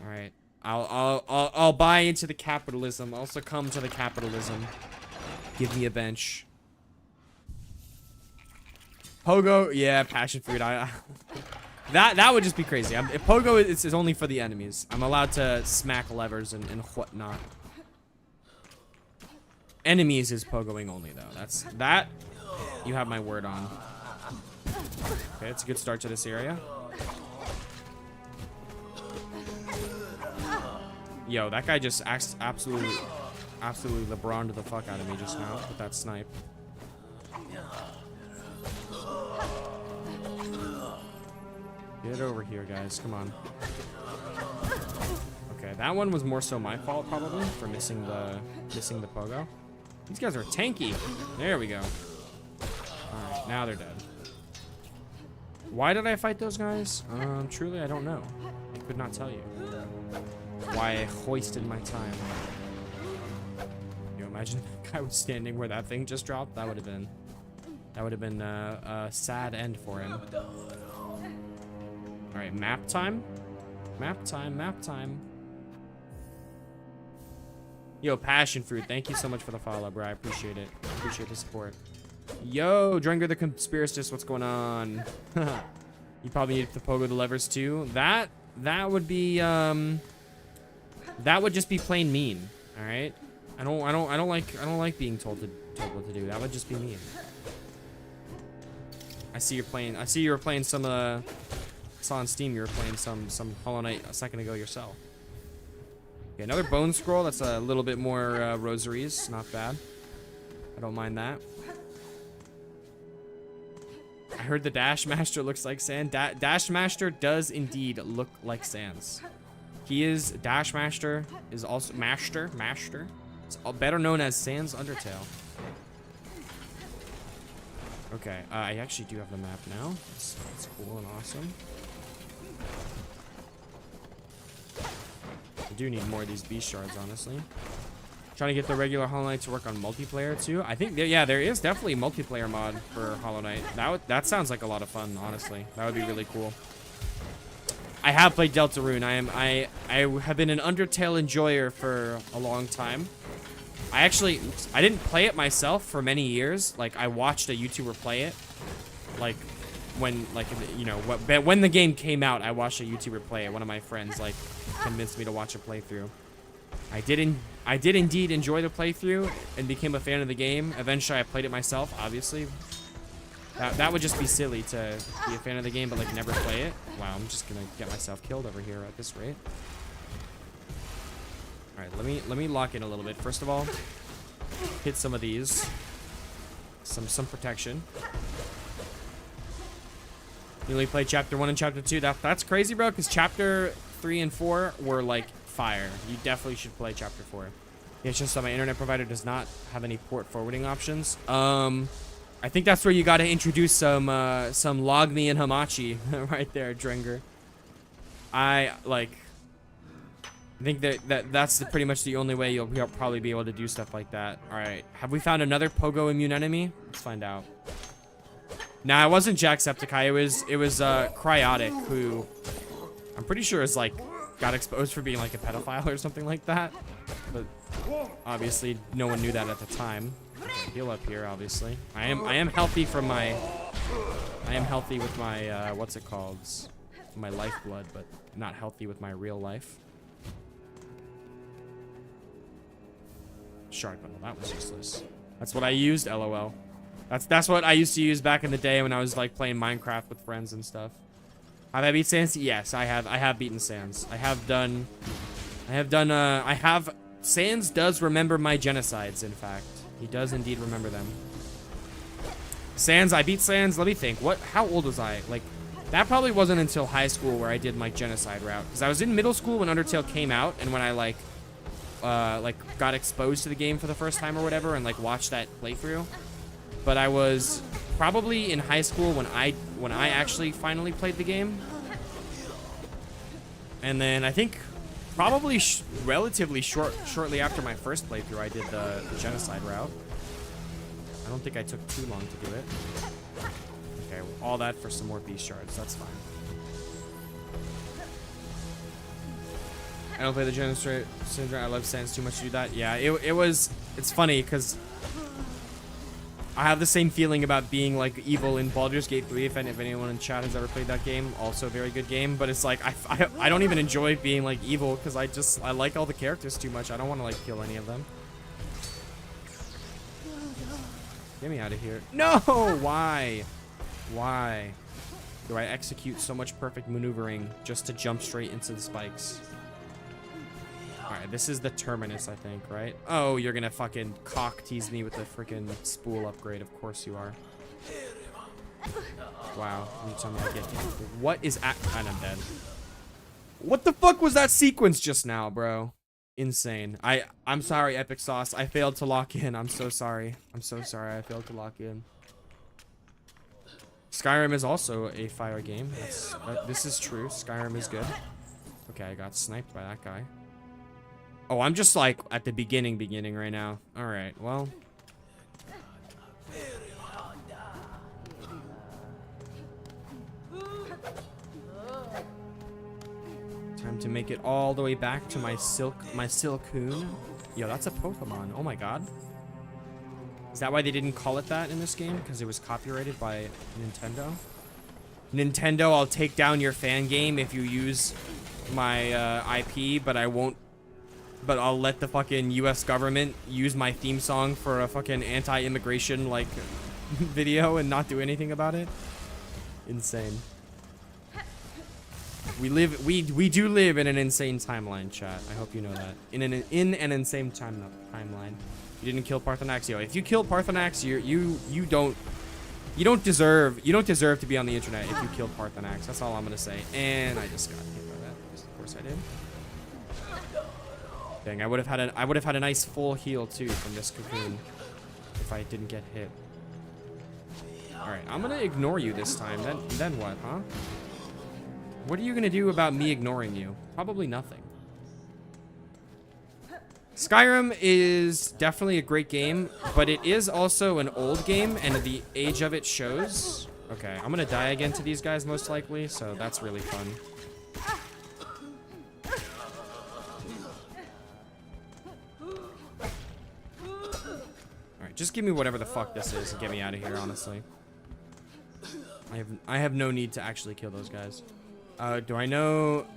Alright. I'll buy into the capitalism. I'll succumb to the capitalism. Give me a bench. Pogo, yeah, passion fruit. That would just be crazy. If Pogo is only for the enemies. I'm allowed to smack levers and whatnot. enemies is pogoing only, though. That you have my word on. Okay, it's a good start to this area. Yo, that guy just absolutely LeBron'd the fuck out of me just now with that snipe. Get over here, guys. Come on. Okay, that one was more so my fault probably for missing the pogo. These guys are tanky. There we go. All right, now they're dead. Why did I fight those guys? Truly, I don't know. I could not tell you why I hoisted my time. You imagine if I was standing where that thing just dropped? That would have been a sad end for him. All right, map time. Map time, map time. Yo, Passion Fruit, thank you so much for the follow, bro. I appreciate it. Appreciate the support. Yo, Drenger the Conspiracist, what's going on? You probably need to pogo the levers too. That would be that would just be plain mean. All right. I don't like being told what to do. That would just be mean. I see you were playing some I saw on Steam you were playing some Hollow Knight a second ago yourself. Okay, another bone scroll. That's a little bit more rosaries. Not bad. I don't mind that. I heard the Dash Master looks like Sans. Dash Master does indeed look like Sans. He is Dash Master is also Master. It's better known as Sans Undertale. Okay, I actually do have the map now. That's cool and awesome. I do need more of these beast shards, honestly. Trying to get the regular Hollow Knight to work on multiplayer too. I think there is definitely a multiplayer mod for Hollow Knight. That sounds like a lot of fun, honestly. That would be really cool. I have played Deltarune. I have been an Undertale enjoyer for a long time. I didn't play it myself for many years. Like, I watched a YouTuber play it. Like, when the game came out, I watched a YouTuber play it. One of my friends, like, convinced me to watch a playthrough. I did indeed enjoy the playthrough and became a fan of the game. Eventually, I played it myself, obviously. That would just be silly to be a fan of the game, but, like, never play it. Wow, I'm just gonna get myself killed over here at this rate. All right, let me lock in a little bit. First of all, hit some of these. Some protection. You only played chapter 1 and chapter 2. That's crazy, bro, because chapter 3 and 4 were like fire. You definitely should play chapter 4. Yeah, it's just that my internet provider does not have any port forwarding options. I think that's where you got to introduce some log me and Hamachi right there, Drenger. I think that's pretty much the only way you'll probably be able to do stuff like that. All right, have we found another Pogo immune enemy? Let's find out. Nah, it wasn't Jacksepticeye. It was Cryotic, who I'm pretty sure is like got exposed for being like a pedophile or something like that. But obviously, no one knew that at the time. Okay, heal up here, obviously. I am healthy from my. I am healthy with my what's it called? My lifeblood, but not healthy with my real life. Shard bundle, that was useless. That's what I used, LOL. That's what I used to use back in the day when I was like playing Minecraft with friends and stuff. Have I beat Sans? Yes, I have beaten Sans. Sans does remember my genocides, in fact. He does indeed remember them. Sans, I beat Sans, let me think. How old was I? Like, that probably wasn't until high school where I did my genocide route. Because I was in middle school when Undertale came out, and when I like got exposed to the game for the first time or whatever, and like watched that playthrough. But I was probably in high school when I actually finally played the game. And then I think probably relatively shortly after my first playthrough, I did the genocide route. I don't think I took too long to do it. Okay, all that for some more beast shards. That's fine. I don't play the genocide syndrome. I love Sans too much to do that. Yeah, it's funny because I have the same feeling about being like evil in Baldur's Gate 3. If anyone in chat has ever played that game, also a very good game. But it's like I don't even enjoy being like evil because I like all the characters too much. I don't want to like kill any of them. Get me out of here. No! Why? Why do I execute so much perfect maneuvering just to jump straight into the spikes? Alright, this is the terminus, I think, right? Oh, you're gonna fucking cock tease me with the freaking spool upgrade. Of course you are. Wow. You tell me I get... What is at... And I'm dead. What the fuck was that sequence just now, bro? Insane. I'm sorry, Epic Sauce. I failed to lock in. I'm so sorry. I'm so sorry I failed to lock in. Skyrim is also a fire game. This is true. Skyrim is good. Okay, I got sniped by that guy. Oh, I'm just like at the beginning right now. All right, well. Time to make it all the way back to my Silcoon. Yo, that's a Pokemon. Oh my god. Is that why they didn't call it that in this game? Because it was copyrighted by Nintendo? Nintendo, I'll take down your fan game if you use my IP, but I won't. But I'll let the fucking US government use my theme song for a fucking anti-immigration like video and not do anything about it. Insane. We do live in an insane timeline, chat. I hope you know that. In an insane timeline. You didn't kill Parthenax. Yo, if you kill Parthenax, you don't deserve to be on the internet if you killed Parthenax. That's all I'm gonna say. And I just got hit by that. Of course I did. Dang, I would have had a nice full heal too from this cocoon if I didn't get hit. All right, I'm gonna ignore you this time. Then what, huh? What are you gonna do about me ignoring you? Probably nothing. Skyrim is definitely a great game, but it is also an old game, and the age of it shows. Okay, I'm gonna die again to these guys most likely, so that's really fun. Alright, just give me whatever the fuck this is and get me out of here, honestly. I have no need to actually kill those guys. Do I know...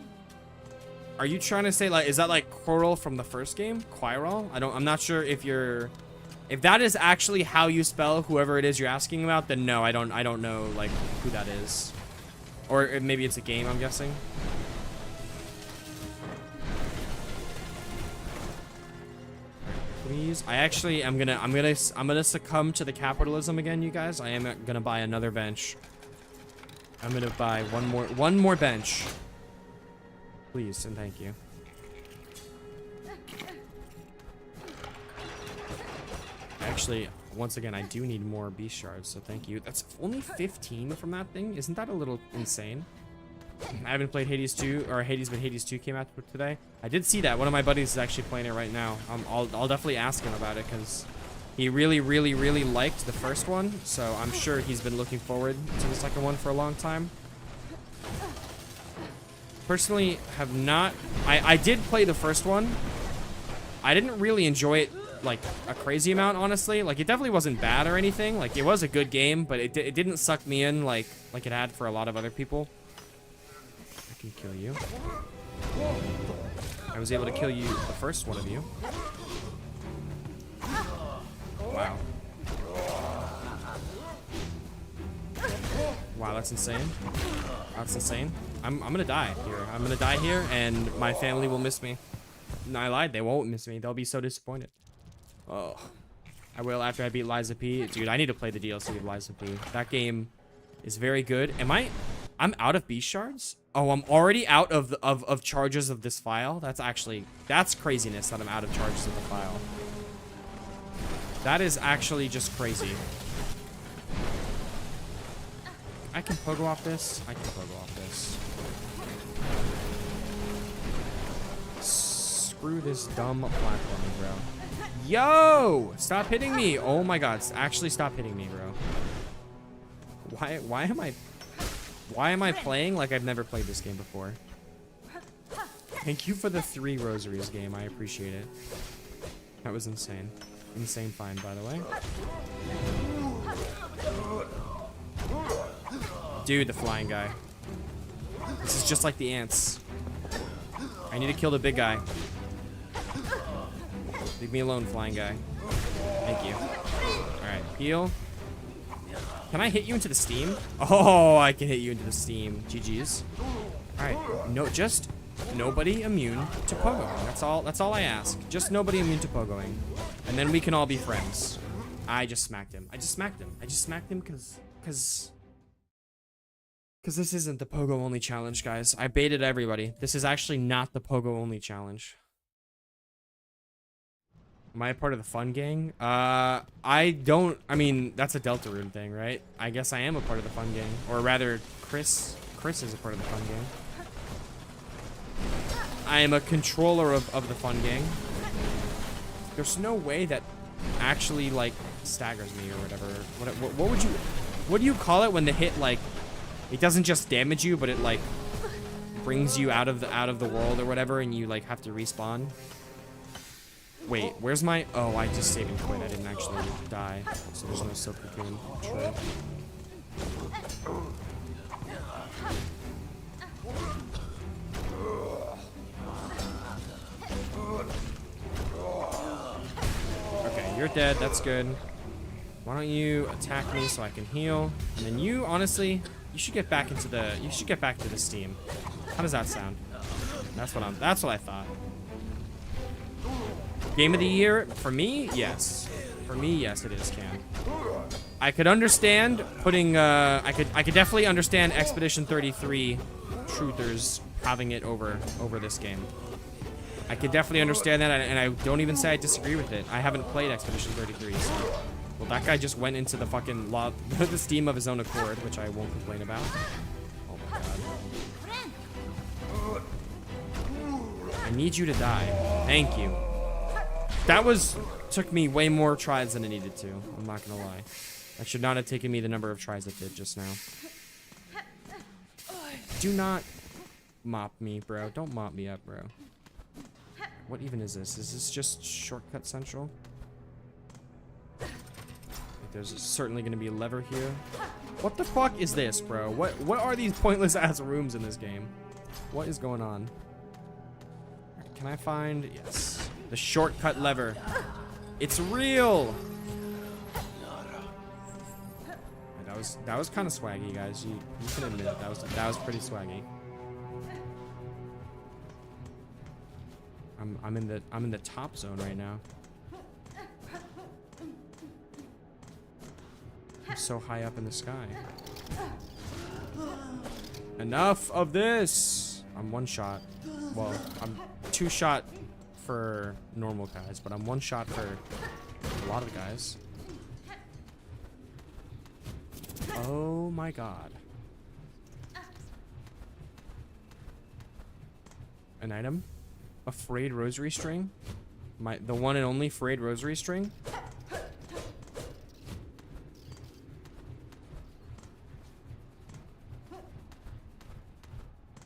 Are you trying to say, like, is that like Quirrell from the first game? Quirrell? I'm not sure if you're... If that is actually how you spell whoever it is you're asking about, then no, I don't know, like, who that is. Or maybe it's a game, I'm guessing. Please. I actually am I'm gonna succumb to the capitalism again, you guys. I am gonna buy another bench. I'm gonna buy one more bench. Please and thank you. Actually, once again, I do need more beast shards, so thank you. That's only 15 from that thing. Isn't that a little insane? I haven't played Hades 2 or Hades, but Hades 2 came out today. I did see that. One of my buddies is actually playing it right now. I'll definitely ask him about it because he really liked the first one, so I'm sure he's been looking forward to the second one for a long time. Personally, have not... I did play the first one. I didn't really enjoy it, like, a crazy amount, honestly. Like, it definitely wasn't bad or anything. Like, it was a good game, but it didn't suck me in like it had for a lot of other people. I can kill you. I was able to kill you, the first one of you. Wow. Wow, that's insane. That's insane. I'm gonna die here. I'm gonna die here, and my family will miss me. No, I lied. They won't miss me. They'll be so disappointed. Oh. I will after I beat Liza P. Dude, I need to play the DLC of Liza P. That game is very good. I'm out of beast shards? Oh, I'm already out of charges of this file? That's craziness that I'm out of charges of the file. That is actually just crazy. I can Pogo off this. I can Pogo off this. Screw this dumb platforming, bro. Yo! Stop hitting me! Oh my god. Actually, stop hitting me, bro. Why am I playing like I've never played this game before? Thank you for the 3 rosaries game. I appreciate it. That was insane. Insane find, by the way. Dude, the flying guy. This is just like the ants. I need to kill the big guy. Leave me alone, flying guy. Thank you. Alright. Heal. Can I hit you into the steam? Oh, I can hit you into the steam. GG's. Alright. No, just nobody immune to pogoing. That's all I ask. Just nobody immune to pogoing. And then we can all be friends. I just smacked him. I just smacked him because this isn't the Pogo only challenge, guys. I baited everybody. This is actually not the Pogo only challenge. Am I a part of the fun gang? I mean, that's a Deltarune thing, right? I guess I am a part of the fun gang. Or rather, Chris is a part of the fun gang. I am a controller of the fun gang. There's no way that actually, like, staggers me or whatever. What do you call it when the hit, like, it doesn't just damage you, but it, like, brings you out of the world or whatever, and you, like, have to respawn? Wait, where's my... Oh, I just saved and quit. I didn't actually die. So there's no silk cocoon. True. Okay, you're dead. That's good. Why don't you attack me so I can heal? And then you, honestly, you should get back into the... You should get back to the steam. How does that sound? That's what I thought. Game of the year, for me, yes. For me, yes, it is, Cam. I could understand putting, I could definitely understand Expedition 33 truthers having it over this game. I could definitely understand that, and I don't even say I disagree with it. I haven't played Expedition 33, so... Well, that guy just went into the fucking the steam of his own accord, which I won't complain about. Oh my god. I need you to die. Thank you. That took me way more tries than it needed to. I'm not gonna lie. That should not have taken me the number of tries it did just now. Do not mop me, bro. Don't mop me up, bro. What even is this? Is this just shortcut central? There's certainly gonna be a lever here. What the fuck is this, bro? What are these pointless ass rooms in this game? What is going on? Can I find... Yes. The shortcut lever. It's real! That was kind of swaggy, guys. You can admit it. That was pretty swaggy. I'm in the top zone right now. I'm so high up in the sky. Enough of this! I'm one shot. Well, I'm two shot for normal guys, but I'm one shot for a lot of guys. Oh my god. An item? A frayed rosary string? The one and only frayed rosary string?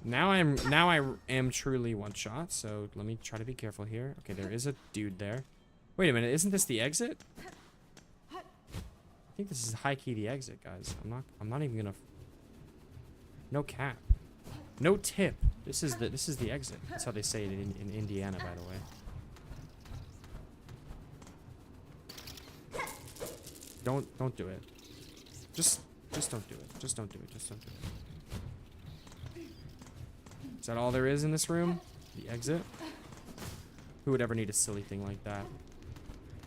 Now I am truly one shot, so let me try to be careful here. Okay, there is a dude there. Wait a minute, isn't this the exit? I think this is high key the exit, guys. I'm not even gonna... No cap. No tip. This is the exit. That's how they say it in Indiana, by the way. Don't do it. Just don't do it. Just don't do it. Just don't do it. Is that all there is in this room? The exit? Who would ever need a silly thing like that?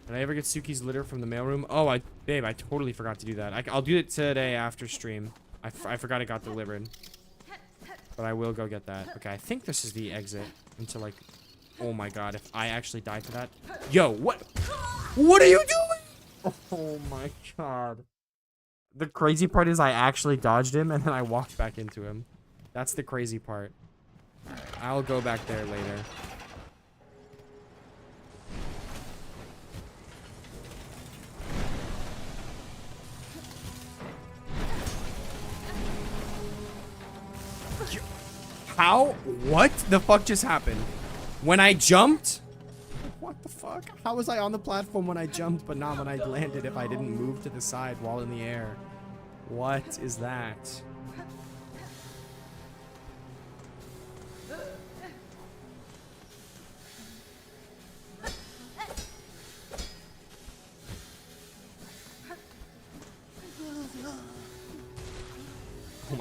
Did I ever get Suki's litter from the mailroom? Oh, babe, I totally forgot to do that. I'll do it today after stream. I forgot it got delivered. But I will go get that. Okay, I think this is the exit into, like... Oh my god, if I actually die to that... Yo, what? What are you doing? Oh my god. The crazy part is I actually dodged him and then I walked back into him. That's the crazy part. I'll go back there later. How? What the fuck just happened? When I jumped? What the fuck? How was I on the platform when I jumped, but not when I landed if I didn't move to the side while in the air? What is that?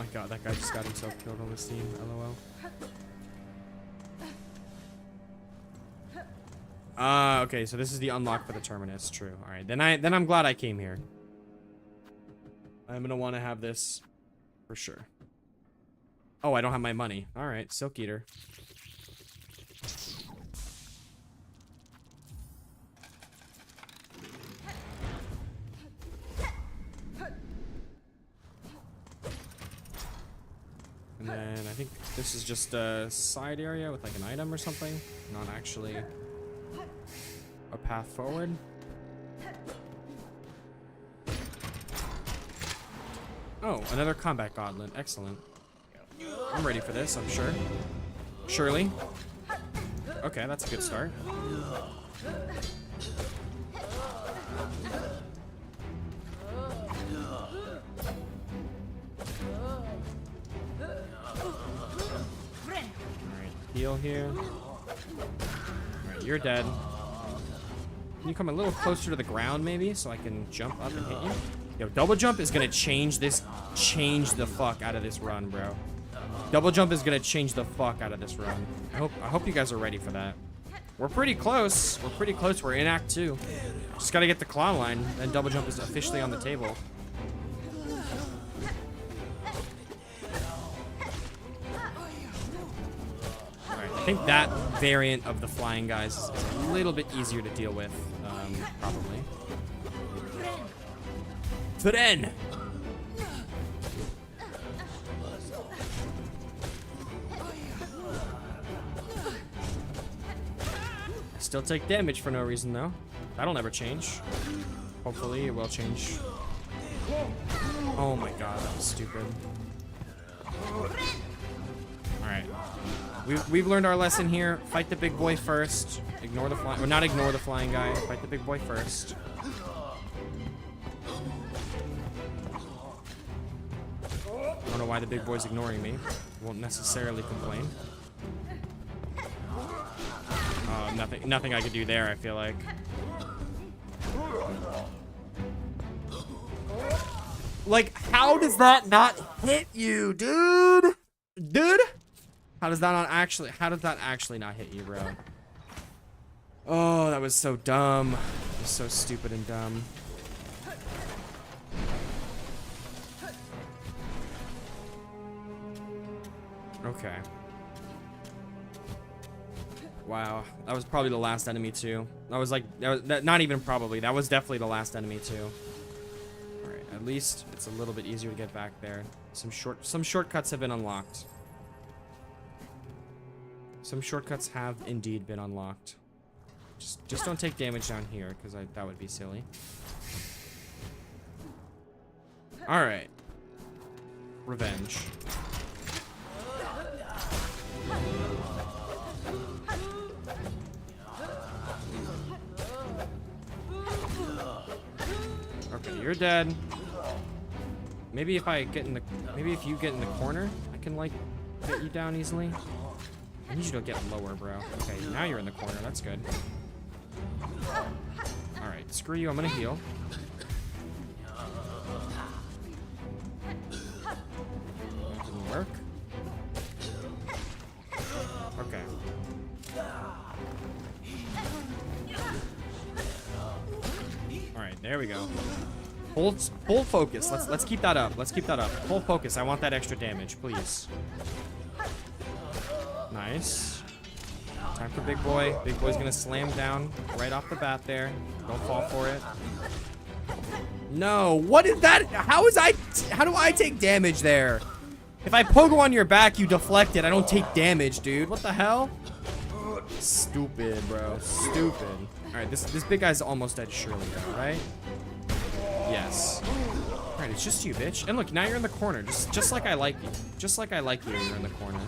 my god, that guy just got himself killed on the scene. LOL. Okay, so this is the unlock for the terminus. True. All right, then I'm glad I came here. I'm gonna want to have this for sure. Oh, I don't have my money. All right, Silk Eater. And then I think this is just a side area with like an item or something, not actually a path forward. Oh, another combat gauntlet. Excellent. I'm ready for this, I'm sure. Surely. Okay, that's a good start. Alright, heal here. Alright, you're dead. Can you come a little closer to the ground, maybe, so I can jump up and hit you? Yo, double jump is gonna change the fuck out of this run, bro. Double jump is gonna change the fuck out of this run. I hope you guys are ready for that. We're pretty close. We're pretty close. We're in Act 2. Just gotta get the claw line, and double jump is officially on the table. Alright, I think that variant of the flying guys is a little bit easier to deal with, probably. Tren! Still take damage for no reason, though. That'll never change. Hopefully, it will change. Oh my god, that was stupid. Alright. We've learned our lesson here. Fight the big boy first. Ignore the flying... Or not ignore the flying guy. Fight the big boy first. I don't know why the big boy's ignoring me. Won't necessarily complain. Nothing I could do there, I feel like. Like, how does that not hit you, dude? Dude? How does that actually not hit you, bro? Oh, that was so dumb. It was so stupid and dumb. Okay. Wow, that was probably the last enemy too. That was not even probably. That was definitely the last enemy too. All right, at least it's a little bit easier to get back there. Some shortcuts have been unlocked. Some shortcuts have indeed been unlocked. Just don't take damage down here, because that would be silly. All right. Revenge. Okay, you're dead. Maybe if you get in the corner, I can like get you down easily. I need you to get lower, bro. Okay, now you're in the corner. That's good. All right, screw you. I'm gonna heal. That didn't work. Okay. All right, there we go. Full focus. Let's keep that up. Let's keep that up. Full focus. I want that extra damage, please. Nice. Time for Big Boy. Big Boy's gonna slam down right off the bat there. Don't fall for it. No, what is that? How do I take damage there? If I pogo on your back, you deflect it. I don't take damage, dude. What the hell? Stupid, bro. Stupid. All right, this big guy's almost dead surely, though, right? Yes. All right, it's just you, bitch. And look, now you're in the corner. Just like I like you. Just like I like you, you're in the corner.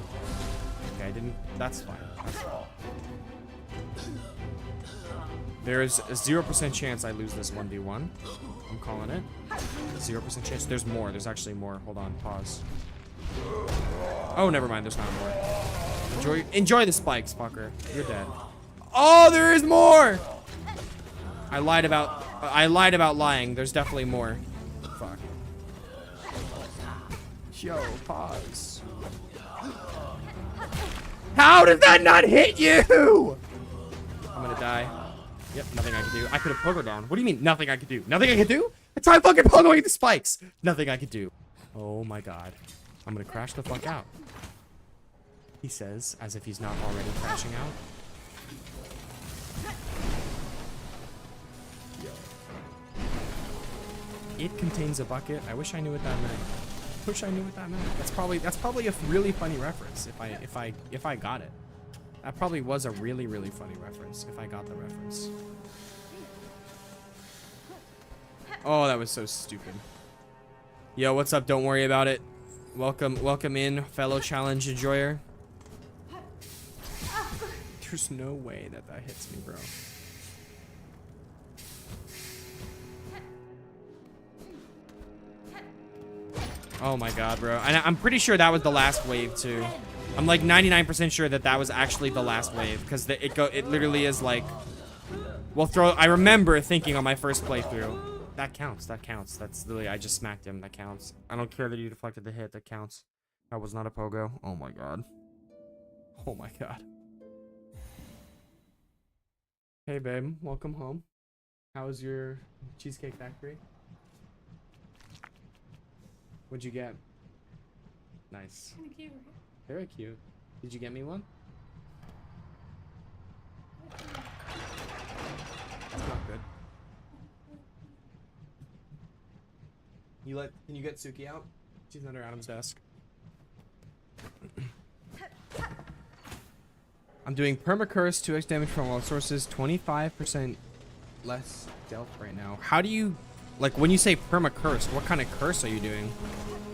Okay, I didn't... That's fine. That's fine. There's a 0% chance I lose this 1v1. I'm calling it. 0% chance. There's more. There's actually more. Hold on. Pause. Oh, never mind. There's not more. Enjoy the spikes, fucker. You're dead. Oh, there is more! I lied about lying. There's definitely more. Fuck. Yo, pause. How did that not hit you? I'm gonna die. Yep, nothing I can do. I could have pogoed down. What do you mean, nothing I could do? Nothing I could do? I tried fucking pogoing the spikes. Nothing I could do. Oh my god. I'm gonna crash the fuck out. He says, as if he's not already crashing out. Yo. It contains a bucket. I wish I knew what that meant. Wish I knew what that meant. That's probably a really funny reference if I got it. That probably was a really funny reference if I got the reference. Oh, that was so stupid. Yo, what's up? Don't worry about it. Welcome in, fellow challenge enjoyer. There's no way that hits me, bro. Oh my god, bro. And I'm pretty sure that was the last wave too. I'm like 99% sure that was actually the last wave because it literally is like, well, I remember thinking on my first playthrough, that counts. That's literally, I just smacked him. That counts. I don't care that you deflected the hit. That counts. That was not a pogo. Oh my god. Oh my god. Hey babe, welcome home. How was your Cheesecake Factory? What'd you get? Nice. Kinda cute. Very cute. Did you get me one? That's not good. Can you get Suki out? She's under Adam's desk. I'm doing permacurse, 2x damage from all sources, 25% less stealth right now. How do you, like, when you say permacurse, what kind of curse are you doing?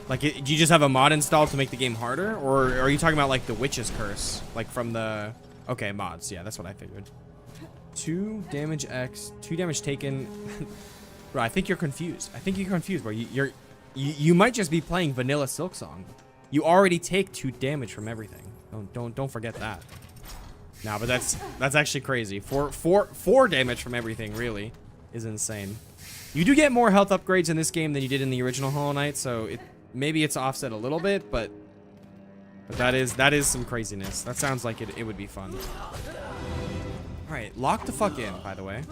Like, do you just have a mod installed to make the game harder? Or are you talking about, like, the witch's curse? Like, from the... Okay, mods. Yeah, that's what I figured. 2 damage X, 2 damage taken. Bro, I think you're confused. Bro. You might just be playing vanilla SILKSONG. You already take 2 damage from everything. Don't forget that. Nah, but that's actually crazy. 4 damage from everything, really, is insane. You do get more health upgrades in this game than you did in the original Hollow Knight, so maybe it's offset a little bit, but that is some craziness. That sounds like it would be fun. All right, lock the fuck in, by the way.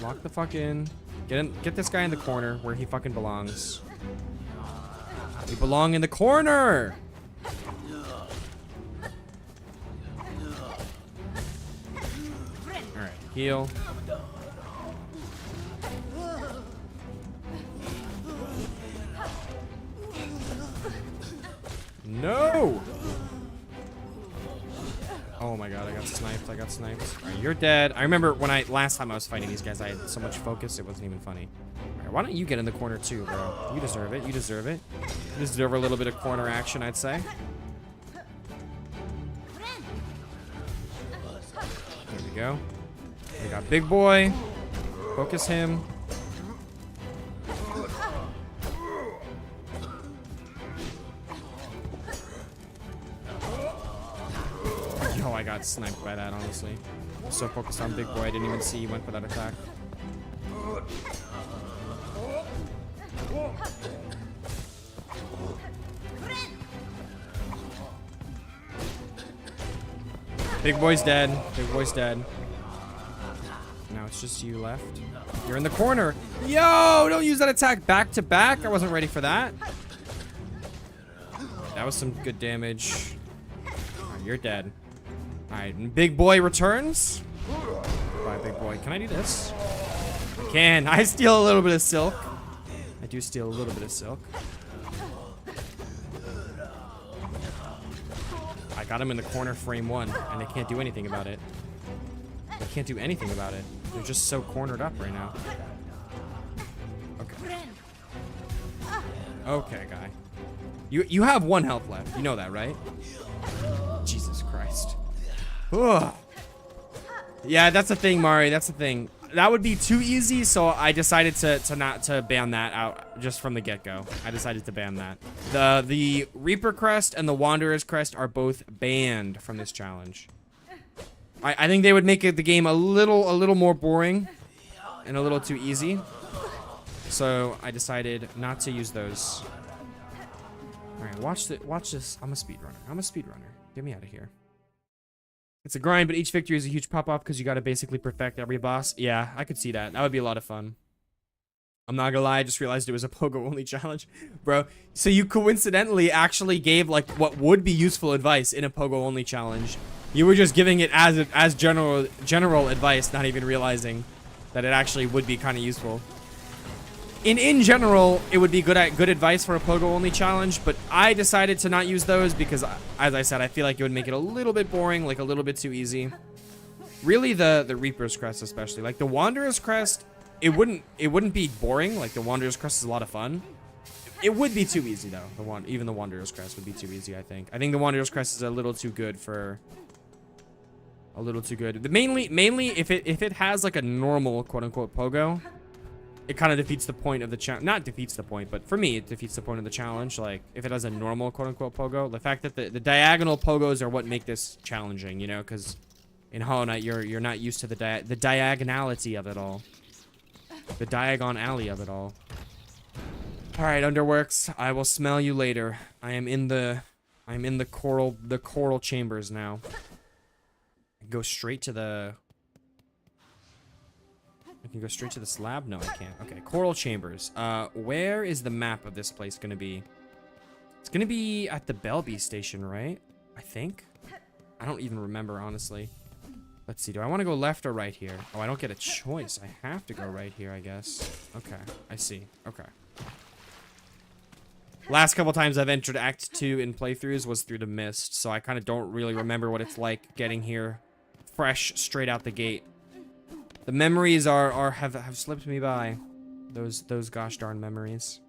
Lock the fuck in. Get this guy in the corner where he fucking belongs. You belong in the corner. All right, heal. No! Oh my god, I got sniped. All right, you're dead. I remember when last time I was fighting these guys, I had so much focus, it wasn't even funny. All right, why don't you get in the corner too, bro? You deserve it. You deserve a little bit of corner action, I'd say. There we go. We got big boy. Focus him. Yo, I got sniped by that, honestly. So focused on big boy, I didn't even see he went for that attack. Big boy's dead. Now it's just you left. You're in the corner. Yo, don't use that attack back to back. I wasn't ready for that. That was some good damage. Right, you're dead. All right, big boy returns. Bye, big boy. Can I do this? I can. I steal a little bit of silk. I do steal a little bit of silk. I got him in the corner frame 1, and they can't do anything about it. They can't do anything about it. They're just so cornered up right now. Okay. Okay, guy. You have 1 health left. You know that, right? Jesus Christ. Ugh. Yeah, that's the thing, Mari. That's the thing. That would be too easy, so I decided to ban that out just from the get-go. I decided to ban that. The Reaper Crest and the Wanderer's Crest are both banned from this challenge. I think they would make the game a little more boring and a little too easy. So I decided not to use those. All right, watch this. I'm a speedrunner. Get me out of here. It's a grind, but each victory is a huge pop-off because you got to basically perfect every boss. Yeah, I could see that. That would be a lot of fun. I'm not gonna lie, I just realized it was a Pogo only challenge. Bro, so you coincidentally actually gave like what would be useful advice in a Pogo only challenge. You were just giving it as general advice, not even realizing that it actually would be kind of useful. In general, it would be good advice for a Pogo only challenge, but I decided to not use those because, as I said, I feel like it would make it a little bit boring, like a little bit too easy. Really, the Reaper's Crest especially, like the Wanderer's Crest, it wouldn't be boring. Like the Wanderer's Crest is a lot of fun. It would be too easy though. Even the Wanderer's Crest would be too easy. I think the Wanderer's Crest is a little too good for. A little too good. Mainly if it has like a normal quote unquote Pogo. It kind of defeats the point of the challenge. Not defeats the point, but for me, it defeats the point of the challenge. Like, if it has a normal quote-unquote Pogo. The fact that the diagonal Pogos are what make this challenging, you know? Because in Hollow Knight, you're not used to the diagonality of it all. The Diagon Alley of it all. Alright, Underworks. I will smell you later. I'm in the coral chambers now. Go straight to the... I can go straight to the slab? No, I can't. Okay, Coral Chambers. Where is the map of this place gonna be? It's gonna be at the Belby station, right? I think. I don't even remember, honestly. Let's see, do I want to go left or right here? Oh, I don't get a choice. I have to go right here, I guess. Okay, I see. Okay. Last couple times I've entered Act 2 in playthroughs was through the mist, so I kind of don't really remember what it's like getting here fresh straight out the gate. The memories have slipped me by. Those gosh darn memories.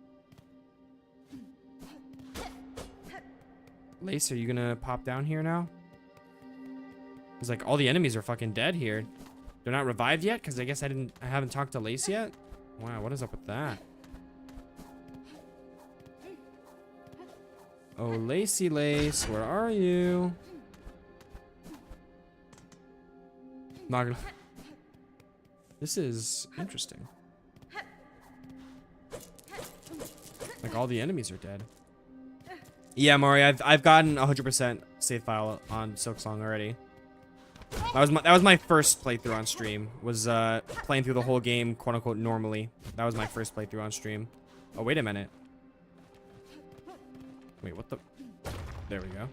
Lace, are you gonna pop down here now? It's like all the enemies are fucking dead here. They're not revived yet? Because I guess I haven't talked to Lace yet? Wow, what is up with that? Oh, Lacy Lace, where are you? Not gonna... This is interesting. Like all the enemies are dead. Yeah, Mari, I've gotten 100% save file on SILKSONG already. That was my first playthrough on stream. Was playing through the whole game quote unquote normally. That was my first playthrough on stream. Oh, wait a minute. Wait, what the? There we go.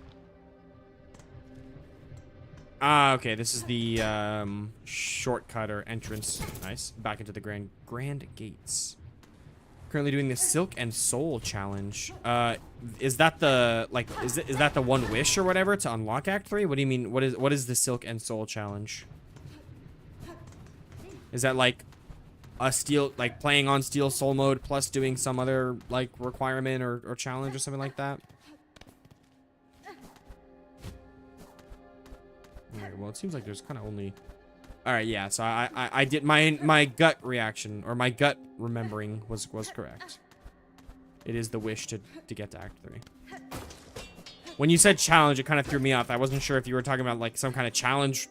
Ah, okay. This is the shortcut or entrance. Nice. Back into the Grand Gates. Currently doing the Silk and Soul challenge. Is that the is that the one wish or whatever to unlock Act 3? What do you mean? What is the Silk and Soul challenge? Is that like a playing on Steel Soul mode plus doing some other like requirement or challenge or something like that? Alright, well, it seems like there's kind of only... Alright, yeah, so I did... My gut reaction, or my gut remembering was correct. It is the wish to get to Act 3. When you said challenge, it kind of threw me off. I wasn't sure if you were talking about, like, some kind of challenge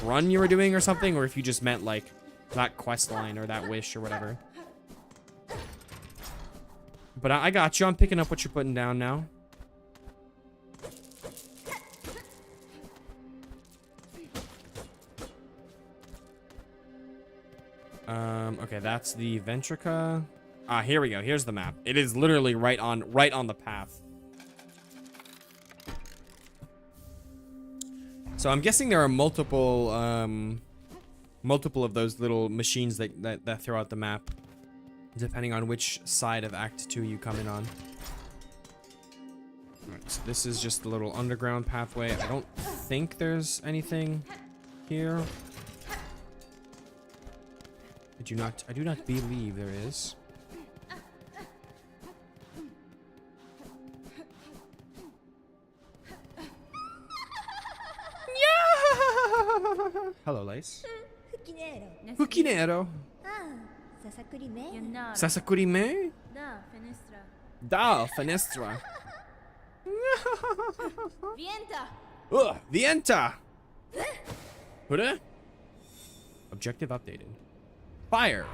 run you were doing or something, or if you just meant, like, that quest line or that wish or whatever. But I got you. I'm picking up what you're putting down now. Okay, that's the Ventrica. Ah, here we go. Here's the map. It is literally right on the path. So I'm guessing there are multiple of those little machines that throw out the map, depending on which side of Act 2 you come in on. Alright, so this is just the little underground pathway. I don't think there's anything here. I do not believe there is. Hello, Lace. Fukinero. Sasakurime? Da Fenestra. Vienta. Vienta. Objective updated. Fire.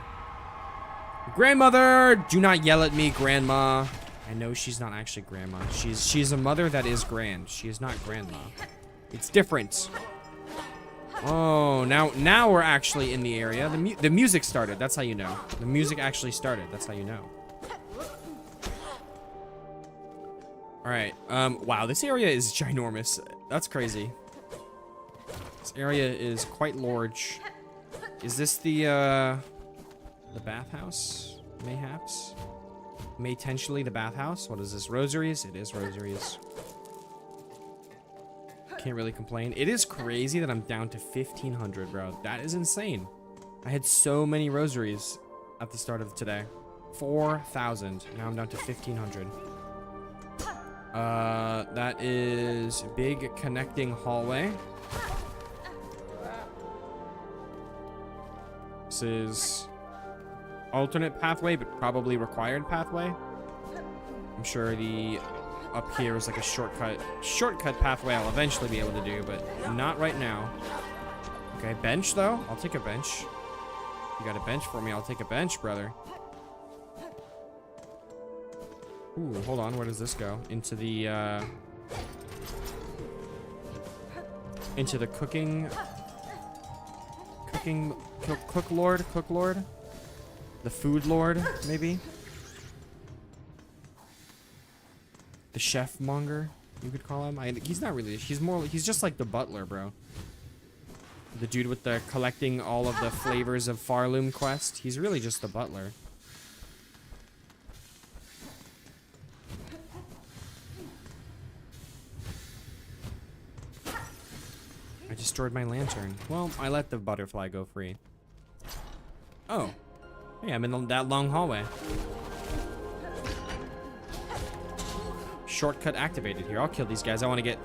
Grandmother! Do not yell at me, Grandma. I know she's not actually Grandma. She's a mother that is grand. She is not Grandma. It's different. Oh, now we're actually in the area. The music started. That's how you know. The music actually started. That's how you know. All right. Wow, this area is ginormous. That's crazy. This area is quite large. Is this the bathhouse? Mayhaps? Potentially the bathhouse? What is this? Rosaries? It is rosaries. Can't really complain. It is crazy that I'm down to 1,500, bro. That is insane. I had so many rosaries at the start of today. 4,000. Now I'm down to 1,500. That is big connecting hallway. This is alternate pathway, but probably required pathway. I'm sure the up here is like a shortcut pathway I'll eventually be able to do, but not right now. Okay, bench though. I'll take a bench. You got a bench for me? I'll take a bench, brother. Ooh, hold on. Where does this go? Into the cook lord, the food lord, maybe. The chef monger, you could call him. He's not really. He's just like the butler, bro. The dude with the collecting all of the flavors of Farloom quest. He's really just the butler. I destroyed my lantern. Well, I let the butterfly go free. Oh. Hey, I'm in that long hallway. Shortcut activated here. I'll kill these guys. I want to get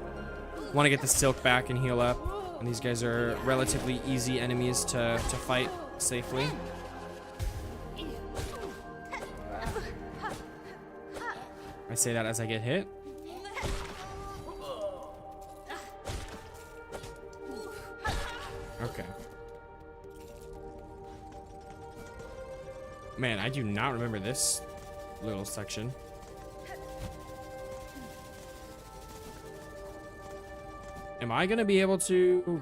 the silk back and heal up. And these guys are relatively easy enemies to fight safely. I say that as I get hit. Okay. Man, I do not remember this little section. Am I gonna be able to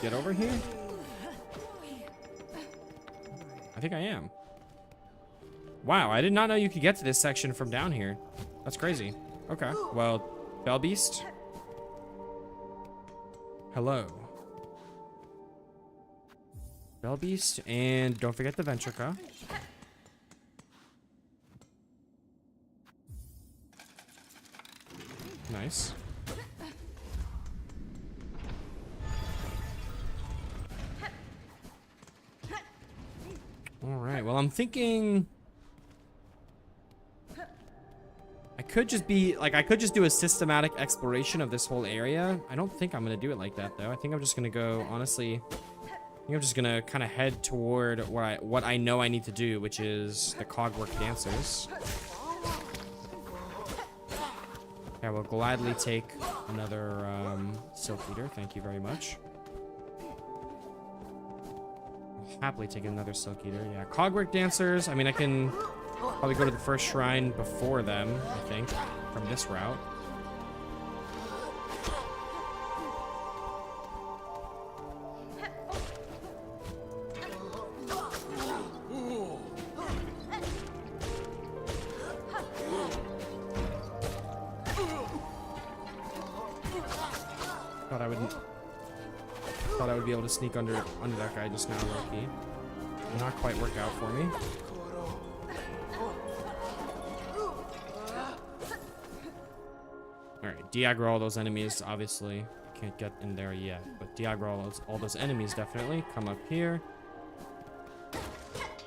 get over here? I think I am. Wow, I did not know you could get to this section from down here. That's crazy. Okay, well, Bell Beast. Hello. Bell Beast, and don't forget the Ventrica. Nice. Alright, well, I'm thinking I could just do a systematic exploration of this whole area. I don't think I'm gonna do it like that, though. I think I'm just gonna go, honestly, I think I'm just gonna kind of head toward what I know I need to do, which is the Cogwork Dancers. I will gladly take another Silk Eater. Thank you very much. I'll happily take another Silk Eater. Yeah, Cogwork Dancers. I mean, I can probably go to the first shrine before them, I think, from this route. Thought I would be able to sneak under that guy just now, low-key. Not quite work out for me. Alright, de-aggro all those enemies, obviously. Can't get in there yet, but de-aggro all those enemies, definitely. Come up here.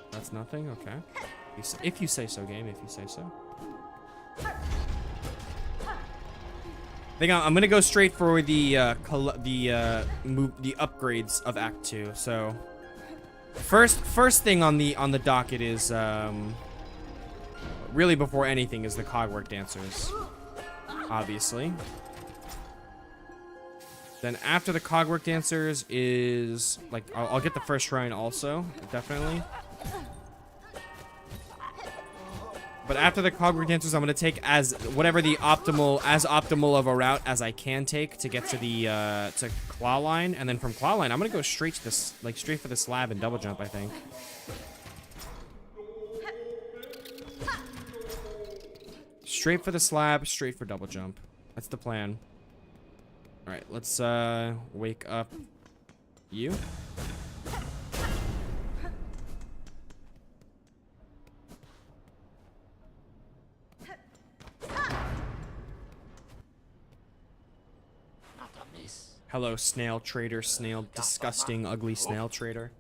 That's nothing, okay. If you say so, game, if you say so. I think I'm gonna go straight for the upgrades of Act 2. So first thing on the docket is really before anything is the Cogwork Dancers, obviously. Then after the Cogwork Dancers is like I'll get the first shrine also, definitely. But after the cogwork dancers, I'm gonna take as whatever the optimal of a route as I can take to get to the to claw line, and then from claw line, I'm gonna go straight to this, like straight for the slab and double jump, I think. Straight for the slab, straight for double jump. That's the plan. All right, let's wake up you. Hello, snail trader, snail, disgusting, ugly snail trader.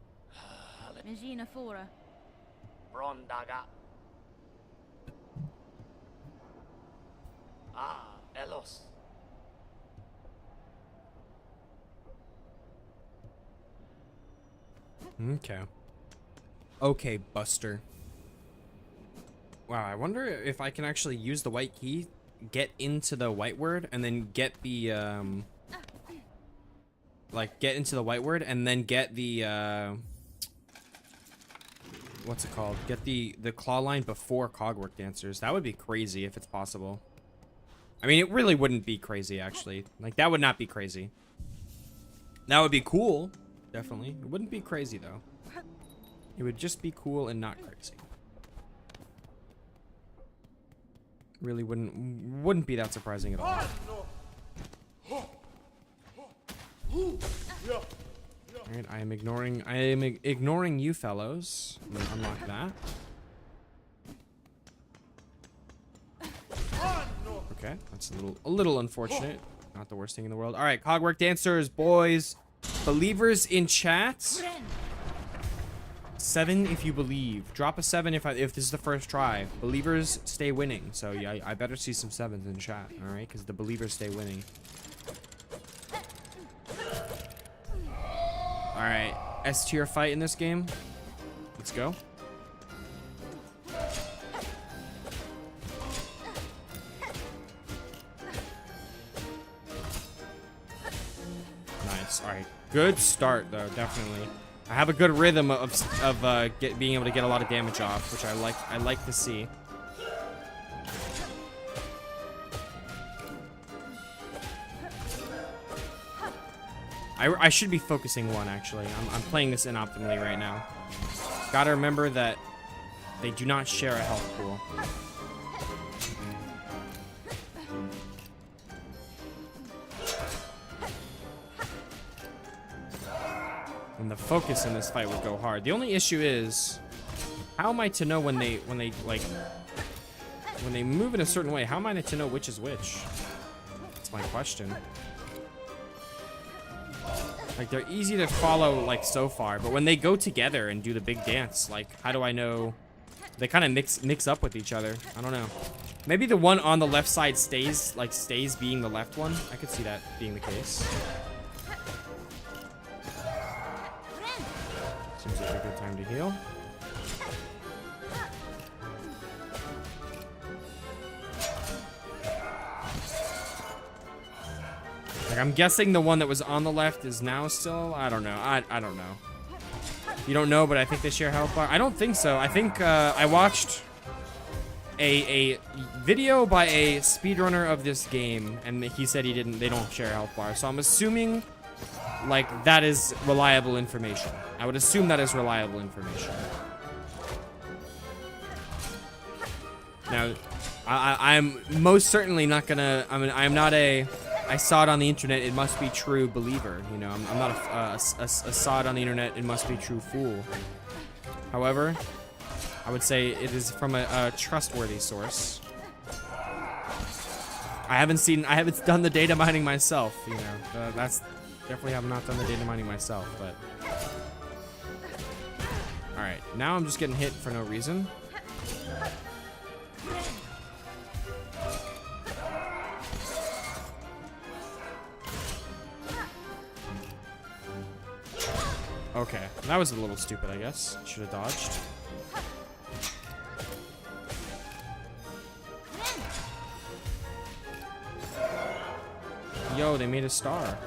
Okay. Okay, Buster. Wow, I wonder if I can actually use the white key, get into the white word, and then get the, like, get into the white word, and then get the, what's it called? Get the claw line before cogwork dancers. That would be crazy if it's possible. I mean, it really wouldn't be crazy, actually. Like, that would not be crazy. That would be cool, definitely. It wouldn't be crazy, though. It would just be cool and not crazy. Really wouldn't be that surprising at all. Alright, I am ignoring you fellows. I'm gonna unlock that. Okay, that's a little unfortunate. Not the worst thing in the world. Alright, cogwork dancers, boys, believers in chat. 7 if you believe. Drop a 7 if this is the first try. Believers stay winning. So yeah, I better see some 7s in chat, alright? Because the believers stay winning. Alright, S tier fight in this game. Let's go. Nice. Alright, good start though, definitely. I have a good rhythm of being able to get a lot of damage off, which I like to see. I should be focusing one, actually. I'm playing this inoptimally right now. Gotta remember that they do not share a health pool. And the focus in this fight would go hard. The only issue is, how am I to know when they move in a certain way? How am I to know which is which? That's my question. Like, they're easy to follow, like, so far, but when they go together and do the big dance, like, how do I know? They kind of mix up with each other. I don't know. Maybe the one on the left side stays being the left one. I could see that being the case. Seems like a good time to heal. Like, I'm guessing the one that was on the left is now still. I don't know. I don't know. You don't know, but I think they share health bar. I don't think so. I think I watched a video by a speedrunner of this game, and he said they don't share health bar. So I'm assuming, like, that is reliable information. I would assume that is reliable information. Now, I'm most certainly not gonna. I mean, I'm not a. I saw it on the internet, it must be true believer. You know, I'm not a saw it on the internet, it must be true fool. However, I would say it is from a trustworthy source. I haven't done the data mining myself, you know. That's definitely have not done the data mining myself, but. Alright, now I'm just getting hit for no reason. Okay, that was a little stupid, I guess. Should have dodged. Yo, they made a star.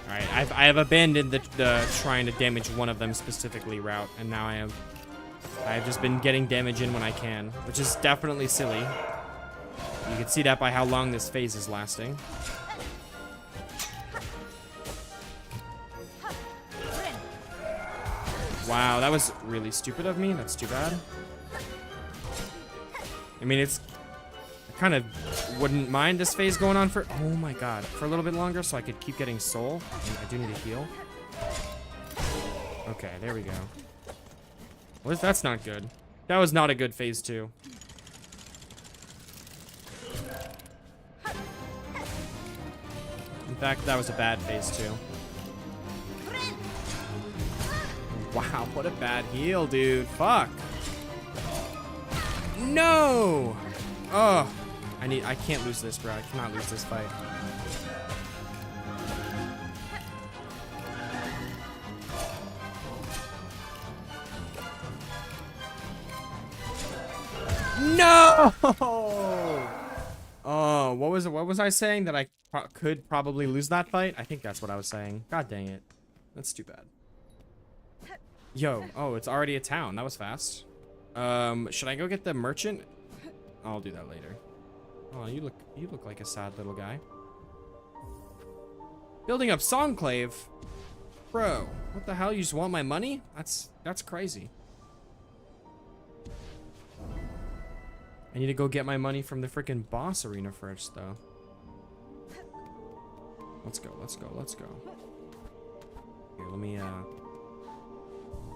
Alright, I have abandoned the trying to damage one of them specifically route, and now I've just been getting damage in when I can, which is definitely silly. You can see that by how long this phase is lasting. Wow, that was really stupid of me. That's too bad. I mean, I kind of wouldn't mind this phase going on for, oh my god, for a little bit longer so I could keep getting soul. And I do need to heal. Okay, there we go. Well, that's not good. That was not a good phase 2. In fact, that was a bad phase 2. Wow, what a bad heal, dude. Fuck. No! Oh. I can't lose this, bro. I cannot lose this fight. No! Oh, what was I saying? That I could probably lose that fight? I think that's what I was saying. God dang it. That's too bad. Yo, oh, it's already a town. That was fast. Should I go get the merchant? I'll do that later. Oh, you look like a sad little guy. Building up Songclave? Bro, what the hell? You just want my money? That's crazy. I need to go get my money from the freaking boss arena first, though. Let's go. Here, let me,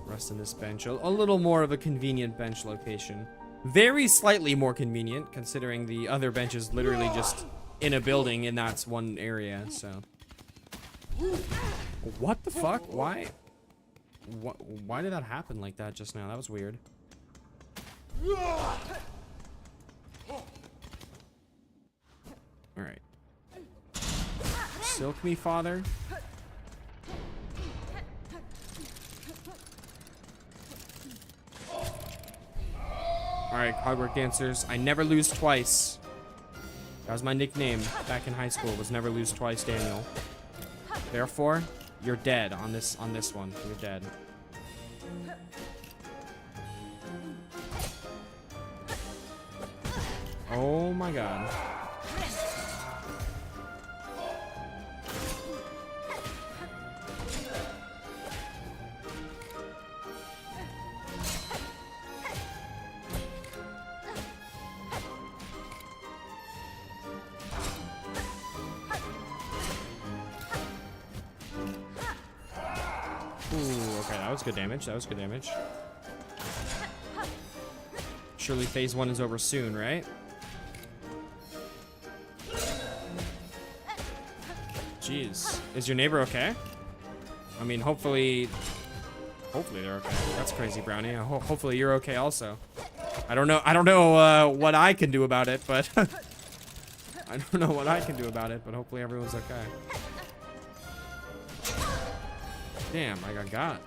rest in this bench. A little more of a convenient bench location. Very slightly more convenient, considering the other bench is literally just in a building, and that's one area, so. What the fuck? Why? Why did that happen like that just now? That was weird. Alright. Silk me, father. Alright, Clockwork Dancers. I never lose twice. That was my nickname back in high school, was never lose twice, Daniel. Therefore, you're dead on this one. You're dead. Oh my god. Ooh, okay, that was good damage. That was good damage. Surely phase 1 is over soon, right? Jeez. Is your neighbor okay? I mean, hopefully they're okay. That's crazy, Brownie. Hopefully you're okay also. I don't know what I can do about it, but I don't know what I can do about it, but hopefully everyone's okay. Damn, I got.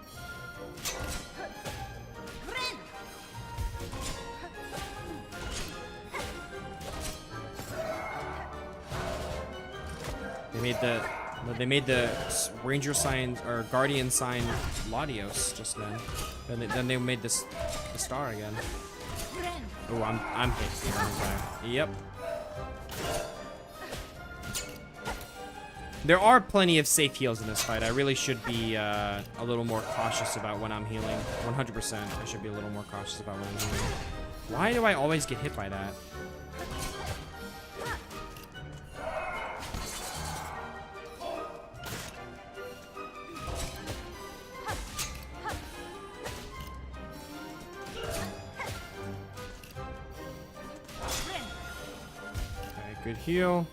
They made the ranger sign or guardian sign Latios just then. Then they made the star again. Oh, I'm hit here. Okay. Yep. There are plenty of safe heals in this fight. I really should be a little more cautious about when I'm healing. 100%. I should be a little more cautious about when I'm healing. Why do I always get hit by that? Okay, good heal.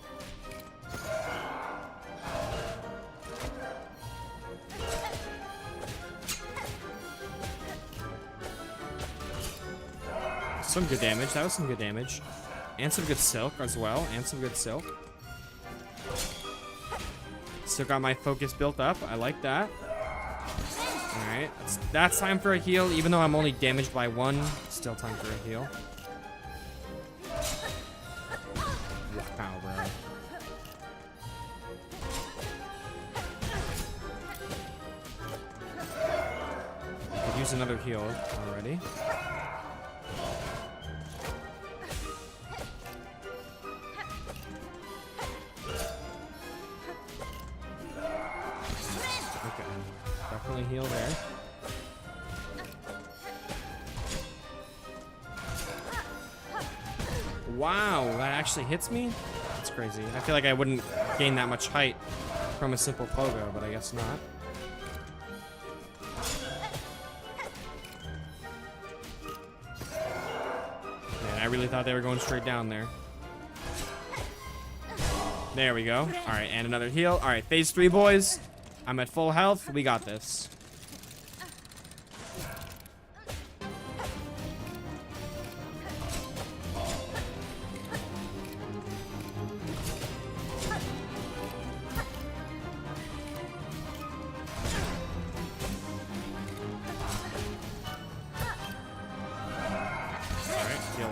Some good damage. That was some good damage. And some good silk as well. And some good silk. Still got my focus built up. I like that. Alright. That's time for a heal. Even though I'm only damaged by 1, still time for a heal. Wow, bro. use another heal already. Okay, definitely heal there. Wow, that actually hits me? That's crazy. I feel like I wouldn't gain that much height from a simple pogo, but I guess not. Man, I really thought they were going straight down there. There we go. All right, and another heal. All right, phase 3, boys. I'm at full health. We got this.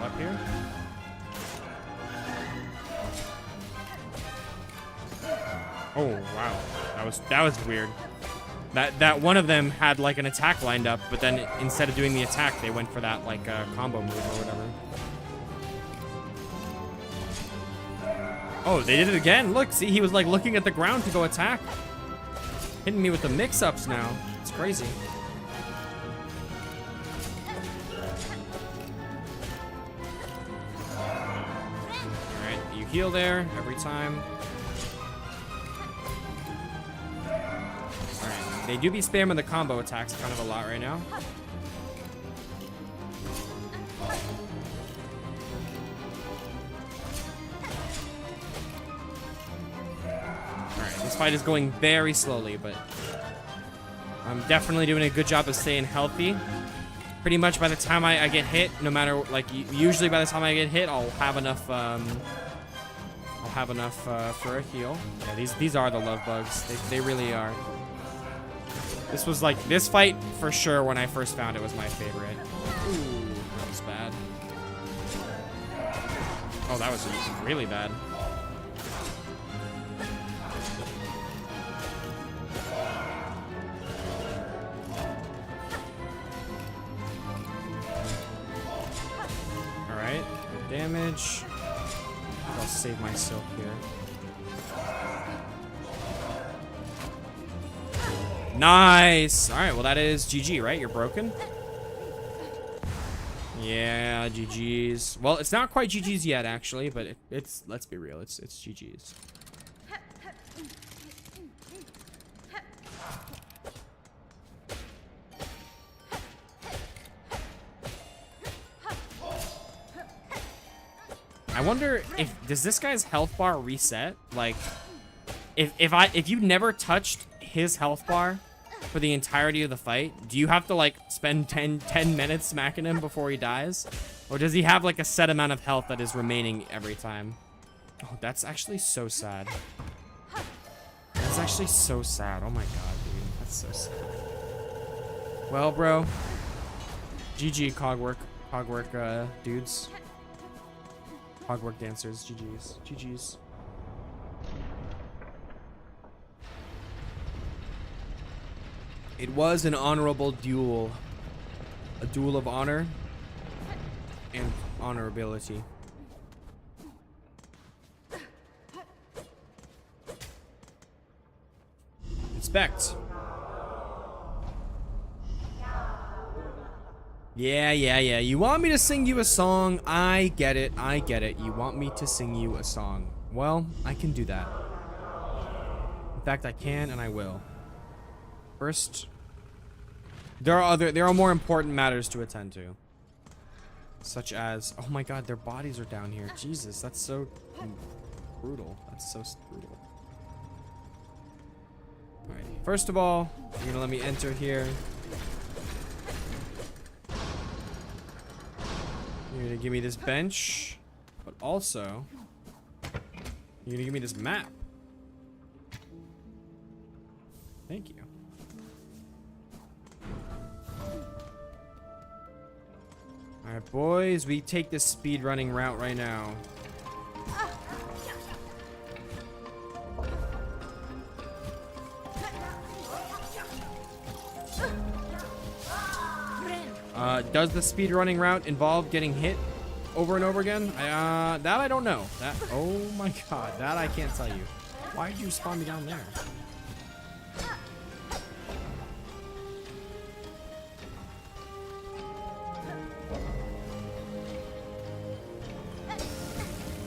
Up here. Oh wow, that was weird. That one of them had like an attack lined up, but then instead of doing the attack, they went for that like combo move or whatever. Oh, they did it again. Look, see, he was like looking at the ground to go attack, hitting me with the mix-ups now. It's crazy. Heal there every time. Alright, they do be spamming the combo attacks kind of a lot right now. Alright, this fight is going very slowly, but I'm definitely doing a good job of staying healthy. Pretty much by the time I get hit, no matter, like, usually by the time I get hit, I'll have enough, for a heal. Yeah, these are the love bugs. They really are. This was like, this fight for sure when I first found it was my favorite. Ooh, that was bad. Oh, that was really bad. All right, good damage. I'll save my silk here. Nice! Alright, well that is GG, right? You're broken? Yeah, GG's. Well, it's not quite GG's yet, actually, but it's, let's be real, it's GG's. I wonder does this guy's health bar reset? Like, if you never touched his health bar for the entirety of the fight, do you have to like spend 10 minutes smacking him before he dies? Or does he have like a set amount of health that is remaining every time? Oh, that's actually so sad. That's actually so sad. Oh my god, dude. That's so sad. Well, bro. GG, cogwork, dudes. Cogwork dancers, GG's. GG's. It was an honorable duel. A duel of honor and honorability. Inspect. Yeah. You want me to sing you a song? I get it. You want me to sing you a song. Well, I can do that. In fact, I can and I will. First, there are more important matters to attend to. Such as, oh my god, their bodies are down here. Jesus, that's so brutal. That's so brutal. Alright, first of all, you're gonna let me enter here. You're gonna give me this bench, but also, you're gonna give me this map. Thank you. Alright, boys, we take this speed running route right now. Does the speedrunning route involve getting hit over and over again? That I don't know. That, oh my god, that I can't tell you. Why did you spawn me down there?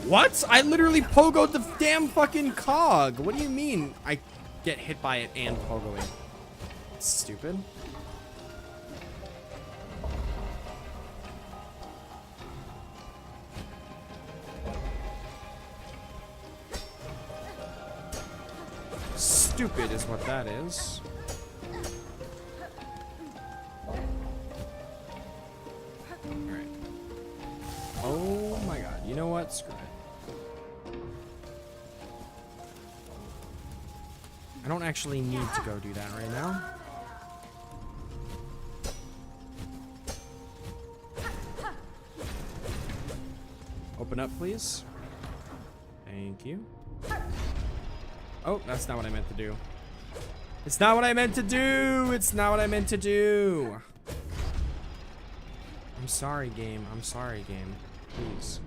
What? I literally pogoed the damn fucking cog. What do you mean I get hit by it and pogo it? Stupid. Stupid is what that is. Alright. Oh my god. You know what? Screw it. I don't actually need to go do that right now. Open up, please. Thank you. Oh, that's not what I meant to do. It's not what I meant to do. It's not what I meant to do. I'm sorry, game. I'm sorry, game. Please.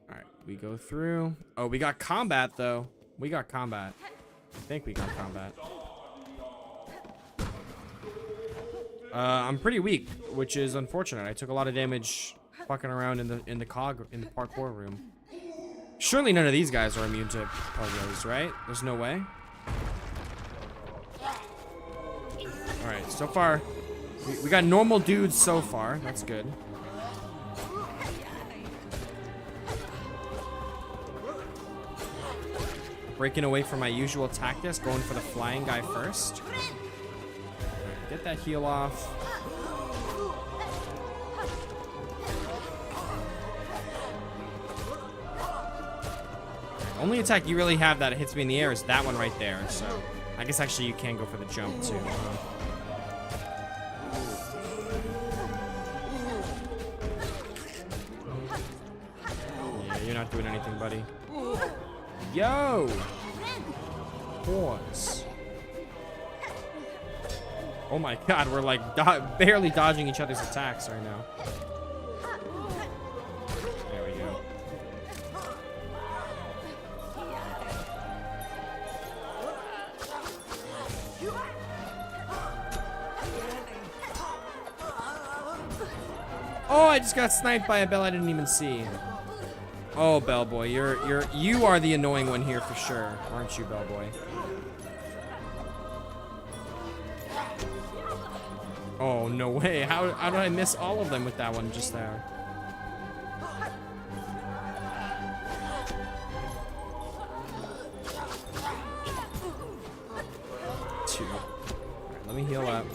Alright, we go through. Oh, we got combat, though. We got combat. I think we got combat. I'm pretty weak, which is unfortunate. I took a lot of damage fucking around in the parkour room. Surely none of these guys are immune to pogos, right? There's no way. Alright, so far we got normal dudes so far. That's good. Breaking away from my usual tactics, going for the flying guy first. Get that heal off. Only attack you really have that hits me in the air is that one right there. So I guess actually you can go for the jump too. Yeah, you're not doing anything, buddy. Yo! Pause. Oh my god, we're like barely dodging each other's attacks right now. There we go. Oh, I just got sniped by a bell I didn't even see. Oh, Bellboy, you are the annoying one here for sure, aren't you, Bellboy? Oh, no way. How did I miss all of them with that one just there? Two. Alright, let me heal up.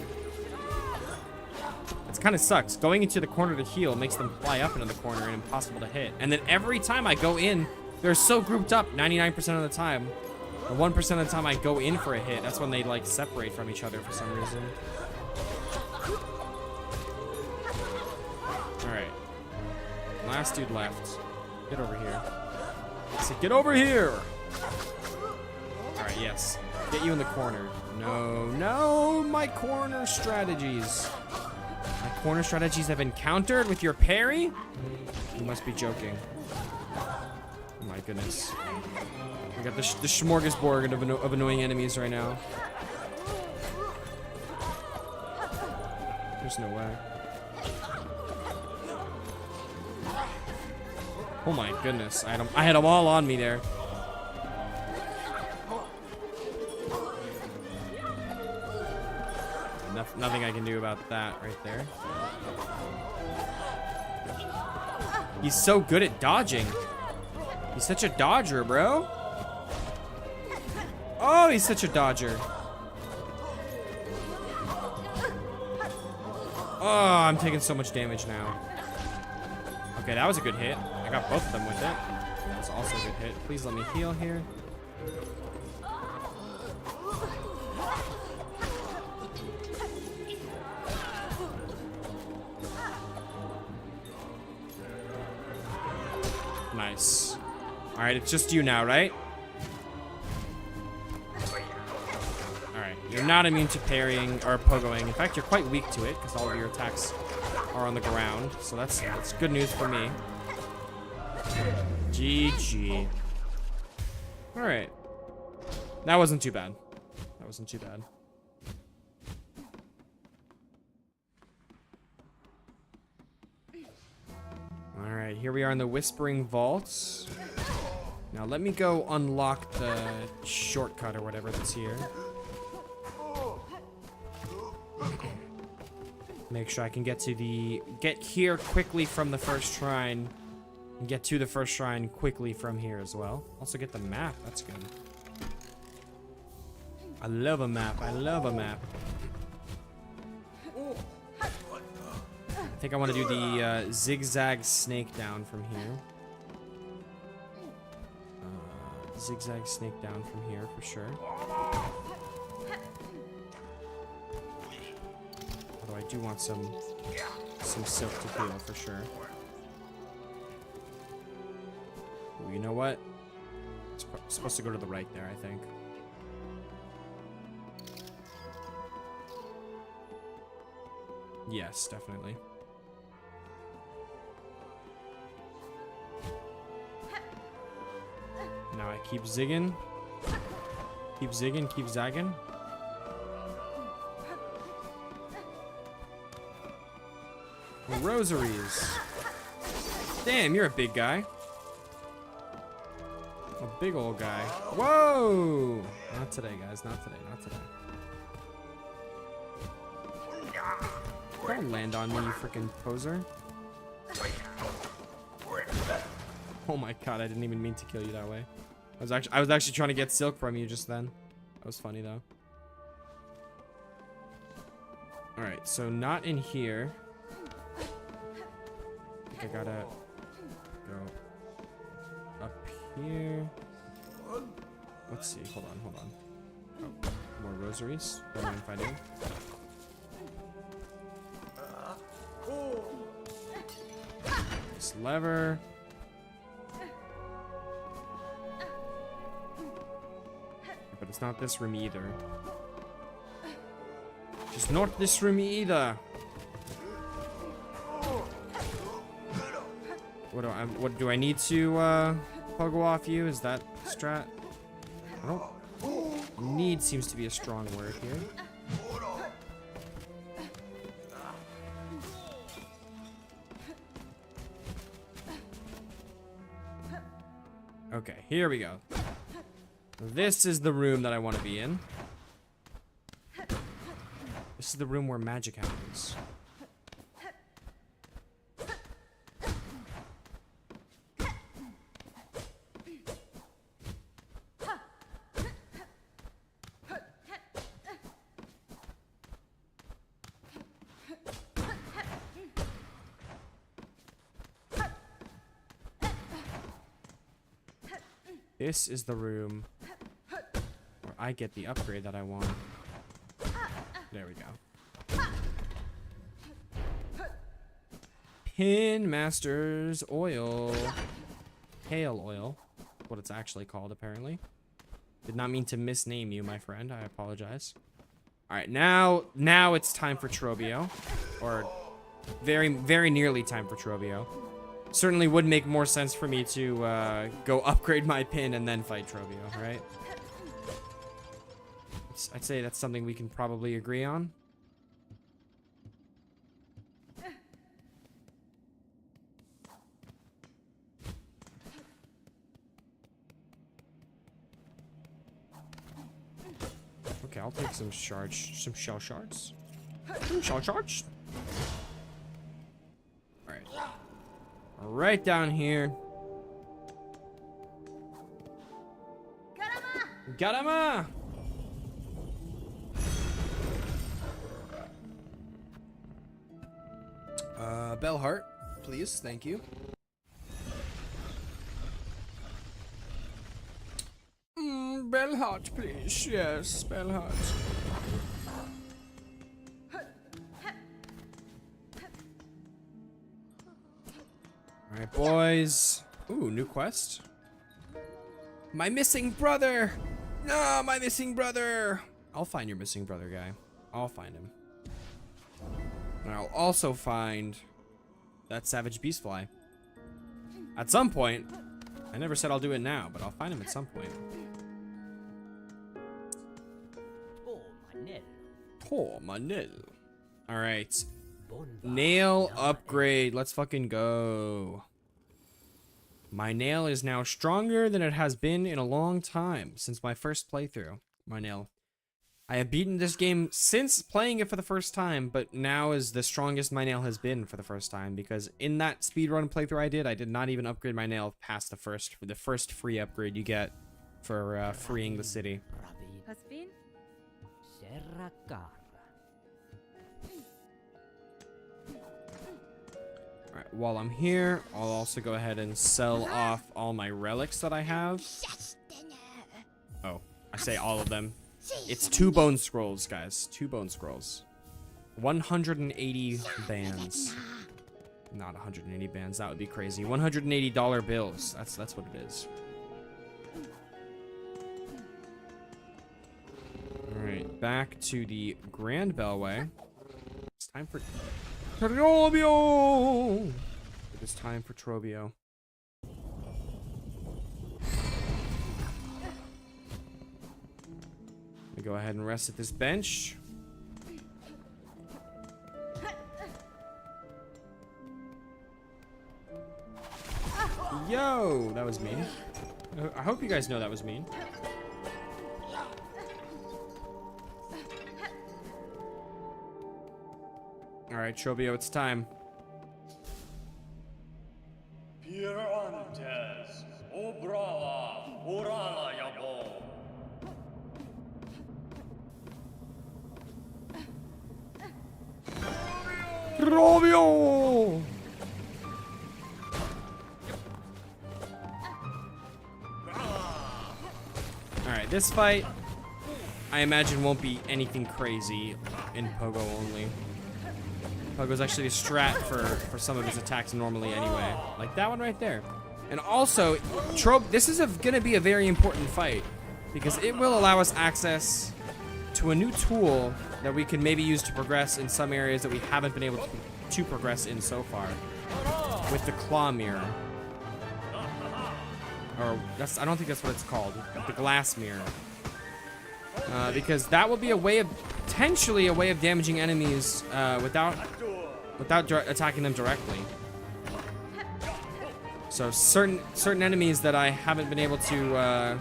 It kind of sucks. Going into the corner to heal makes them fly up into the corner and impossible to hit. And then every time I go in, they're so grouped up 99% of the time. The 1% of the time I go in for a hit, that's when they like separate from each other for some reason. Alright. Last dude left. Get over here. I said, get over here! Alright, yes. Get you in the corner. No, no, my corner strategies. My corner strategies have been countered with your parry? You must be joking. Oh my goodness. We got the smorgasbord of annoying enemies right now. There's no way. Oh my goodness. I had them all on me there. Nothing I can do about that right there. He's so good at dodging. He's such a dodger, bro. Oh, he's such a dodger. Oh, I'm taking so much damage now. Okay, that was a good hit. I got both of them with it. That was also a good hit. Please let me heal here. Nice. Alright, it's just you now, right? Alright, You're not immune to parrying or pogoing. In fact, you're quite weak to it because all of your attacks are on the ground. So that's good news for me. GG. All right. That wasn't too bad. That wasn't too bad. All right, here we are in the Whispering Vaults. Now let me go unlock the shortcut or whatever that's here. Make sure I can get here quickly from the first shrine. And get to the first shrine quickly from here as well. Also get the map, that's good. I love a map, I love a map. I think I want to do the zigzag snake down from here. Zigzag snake down from here for sure. Although I do want some silk to heal for sure. Ooh, you know what? It's supposed to go to the right there, I think. Yes, definitely. Now I keep zigging. Keep zigging, keep zagging. Rosaries. Damn, you're a big guy. A big old guy. Whoa! Not today, guys. Not today. Not today. Don't land on me, you freaking poser. Oh my god, I didn't even mean to kill you that way. I was actually trying to get silk from you just then. That was funny though. Alright, so not in here. I think I gotta go up here. Let's see, hold on. Oh, more rosaries. Don't mind if I do. This lever. But it's not this room either. It's not this room either. What do I need to pogo off you? Is that strat? I don't. Need seems to be a strong word here. Okay, here we go. This is the room that I want to be in. This is the room where magic happens. This is the room where I get the upgrade that I want. There we go. Pin Master's Oil. Pale oil. What it's actually called, apparently. Did not mean to misname you, my friend. I apologize. Alright, now it's time for Trobio. Or very, very nearly time for Trobio. Certainly would make more sense for me to go upgrade my pin and then fight Trobio, right? I'd say that's something we can probably agree on. Okay, I'll take some shell shards. Shell shards. All right. Right down here. Garama! Bell heart, please. Thank you. Bell heart, please. Yes, bell heart. Alright, boys. Ooh, new quest. My missing brother! No, my missing brother! I'll find your missing brother guy. I'll find him. And I'll also find that savage beast fly. At some point. I never said I'll do it now, but I'll find him at some point. Oh, my nail. Alright. Nail upgrade. Let's fucking go. My nail is now stronger than it has been in a long time since my first playthrough. My nail. I have beaten this game since playing it for the first time, but now is the strongest my nail has been for the first time, because in that speedrun playthrough I did not even upgrade my nail past the first free upgrade you get for freeing the city. Alright, while I'm here, I'll also go ahead and sell off all my relics that I have. Oh, I say all of them. It's 2 bone scrolls, guys. 2 bone scrolls. 180 bands. Not 180 bands. That would be crazy. $180 bills. That's what it is. Alright, back to the Grand Bellway. It's time for Trobio! It is time for Trobio. We go ahead and rest at this bench. Yo, that was mean. I hope you guys know that was mean. All right, Trobio, it's time. Trobio! Alright, this fight, I imagine, won't be anything crazy in Pogo only. Pogo's actually a strat for some of his attacks normally anyway. Like that one right there. And also, this is gonna be a very important fight, because it will allow us access to a new tool that we can maybe use to progress in some areas that we haven't been able to progress in so far. With the claw mirror. Or, I don't think that's what it's called. The glass mirror. Because that will be a way of, potentially a way of damaging enemies without attacking them directly. So certain enemies that I haven't been able to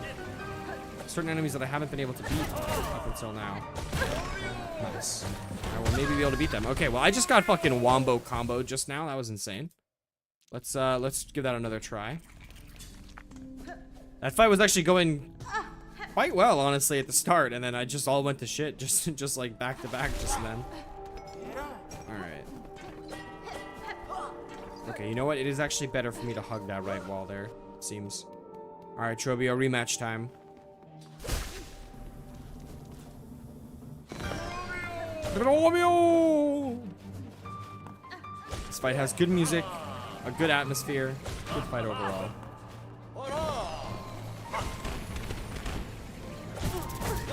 beat up until now. Nice. I will maybe be able to beat them. Okay, well I just got fucking wombo combo just now. That was insane. Let's give that another try. That fight was actually going quite well, honestly, at the start, and then I just all went to shit, just like back to back just then. All right. Okay, you know what? It is actually better for me to hug that right wall there, it seems. All right, Trobio, rematch time. Trobio! This fight has good music, a good atmosphere, good fight overall.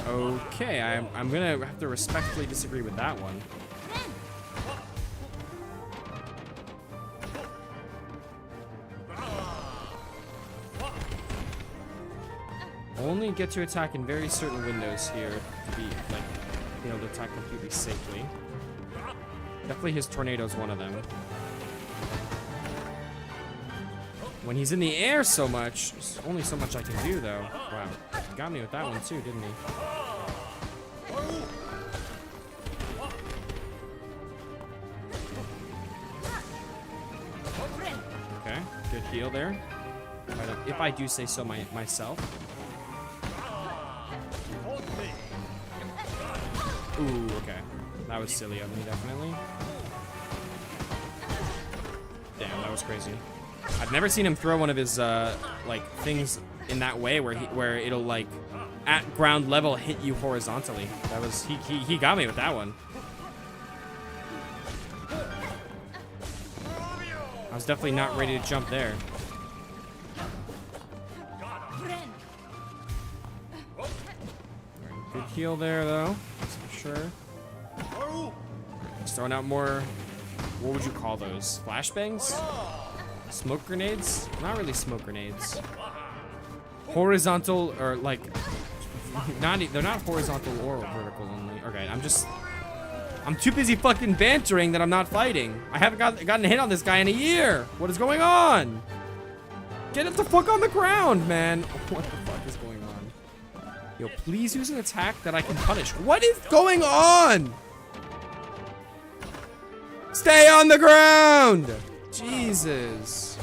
Okay, I'm gonna have to respectfully disagree with that one. Only get to attack in very certain windows here to be able to attack completely safely. Definitely his tornado's one of them. When he's in the air so much, there's only so much I can do though. Wow, he got me with that one too, didn't he? Okay, good heal there. If I do say so myself. Ooh, okay. That was silly of me, definitely. Damn, that was crazy. I've never seen him throw one of his like things in that way where it'll like at ground level hit you horizontally. That was he got me with that one. I was definitely not ready to jump there. Good heal there, though. That's for sure. Just throwing out more... What would you call those? Flashbangs? Smoke grenades? Not really smoke grenades. Horizontal, or like... they're not horizontal or vertical only. Okay, I'm too busy fucking bantering that I'm not fighting. I haven't gotten a hit on this guy in a year. What is going on? Get it the fuck on the ground, man. What the fuck is going on? Yo, please use an attack that I can punish. What is going on? Stay on the ground. Jesus.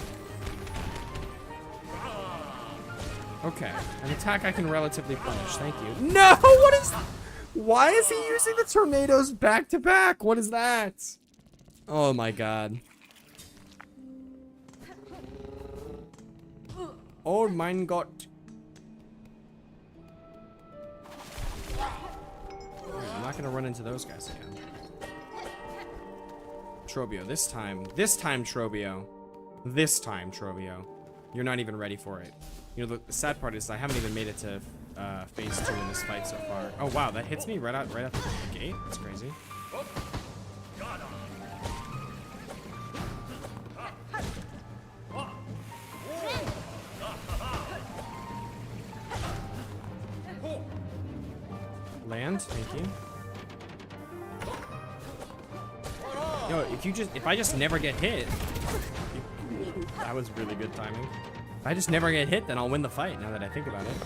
Okay, an attack I can relatively punish. Thank you. No, what is... Why is he using the tornadoes back to back? What is that? Oh my god. Oh mein Gott. I'm not gonna run into those guys again. Trobio, this time, Trobio. This time, Trobio. You're not even ready for it. You know, the sad part is I haven't even made it to phase 2 in this fight so far. Oh wow, that hits me right out the gate. That's crazy. Land, thank you. Yo, if I just never get hit, that was really good timing. If I just never get hit, then I'll win the fight. Now that I think about it.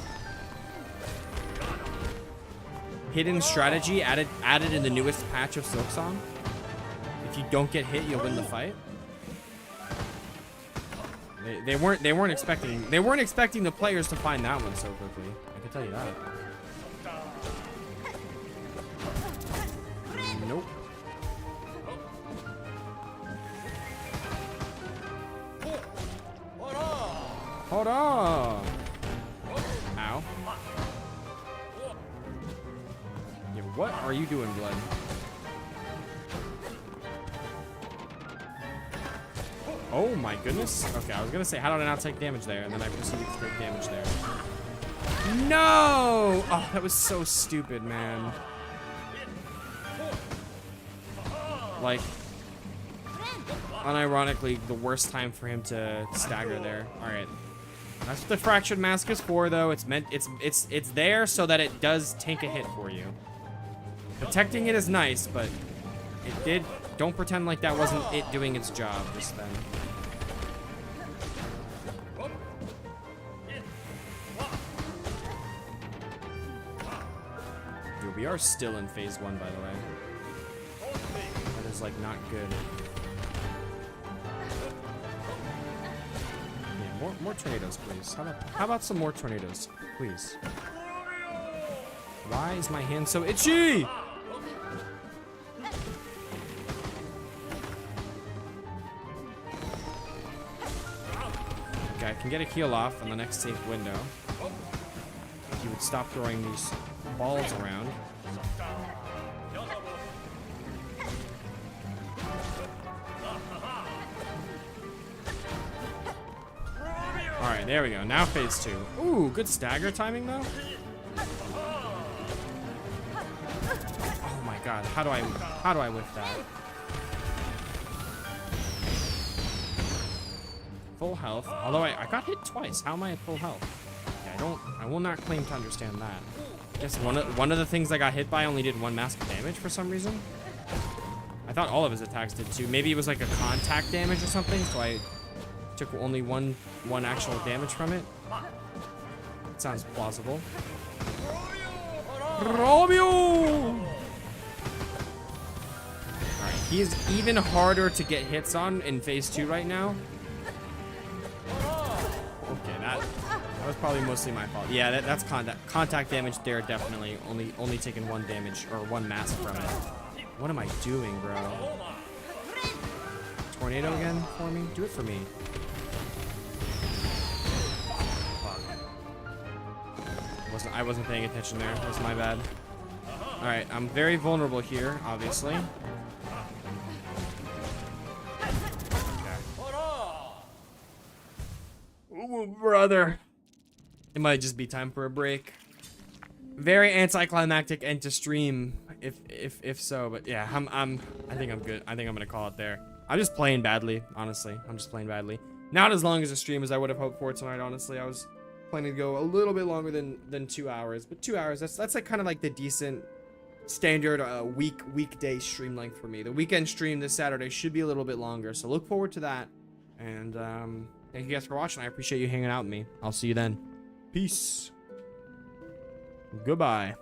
Hidden strategy added in the newest patch of SILKSONG. If you don't get hit, you'll win the fight. They weren't expecting the players to find that one so quickly. I can tell you that. Nope. Hold on. Ow. Yeah, what are you doing, blood? Oh my goodness. Okay, I was gonna say, how did I not take damage there? And then I proceeded to take damage there. No! Oh, that was so stupid, man. Like, unironically, the worst time for him to stagger there. All right, that's what the fractured mask is for, though. It's meant, it's there so that it does take a hit for you. Protecting it is nice, but it did. Don't pretend like that wasn't it doing its job just then. Dude, we are still in phase 1, by the way. That is like not good. Yeah, more tornadoes, please. How about some more tornadoes, please? Why is my hand so itchy? Okay, I can get a heal off on the next safe window. If you would stop throwing these balls around. Alright, there we go. Now phase 2. Ooh, good stagger timing though. Oh my god, how do I whiff that? Full health. Although I got hit twice. How am I at full health? Okay, I will not claim to understand that. I guess one of the things I got hit by only did 1 mask of damage for some reason. I thought all of his attacks did too. Maybe it was like a contact damage or something, so I took only one actual damage from it. That sounds plausible. Romeo! Alright, he is even harder to get hits on in phase 2 right now. Okay, that was probably mostly my fault. Yeah, that's contact damage there, definitely. Only taking 1 damage or 1 mask from it. What am I doing, bro? Tornado again for me? Do it for me. I wasn't paying attention there. That was my bad. All right, I'm very vulnerable here, obviously. Ooh, brother. It might just be time for a break. very anticlimactic end to stream, if so. But yeah, I think I'm good. I think I'm gonna call it there. I'm just playing badly, honestly. I'm just playing badly. Not as long as a stream as I would have hoped for tonight, honestly. I was planning to go a little bit longer than 2 hours, but 2 hours, that's like kind of like the decent standard weekday stream length for me. The weekend stream this Saturday should be a little bit longer, so look forward to that. And thank you guys for watching. I appreciate you hanging out with me. I'll see you then. Peace. Goodbye.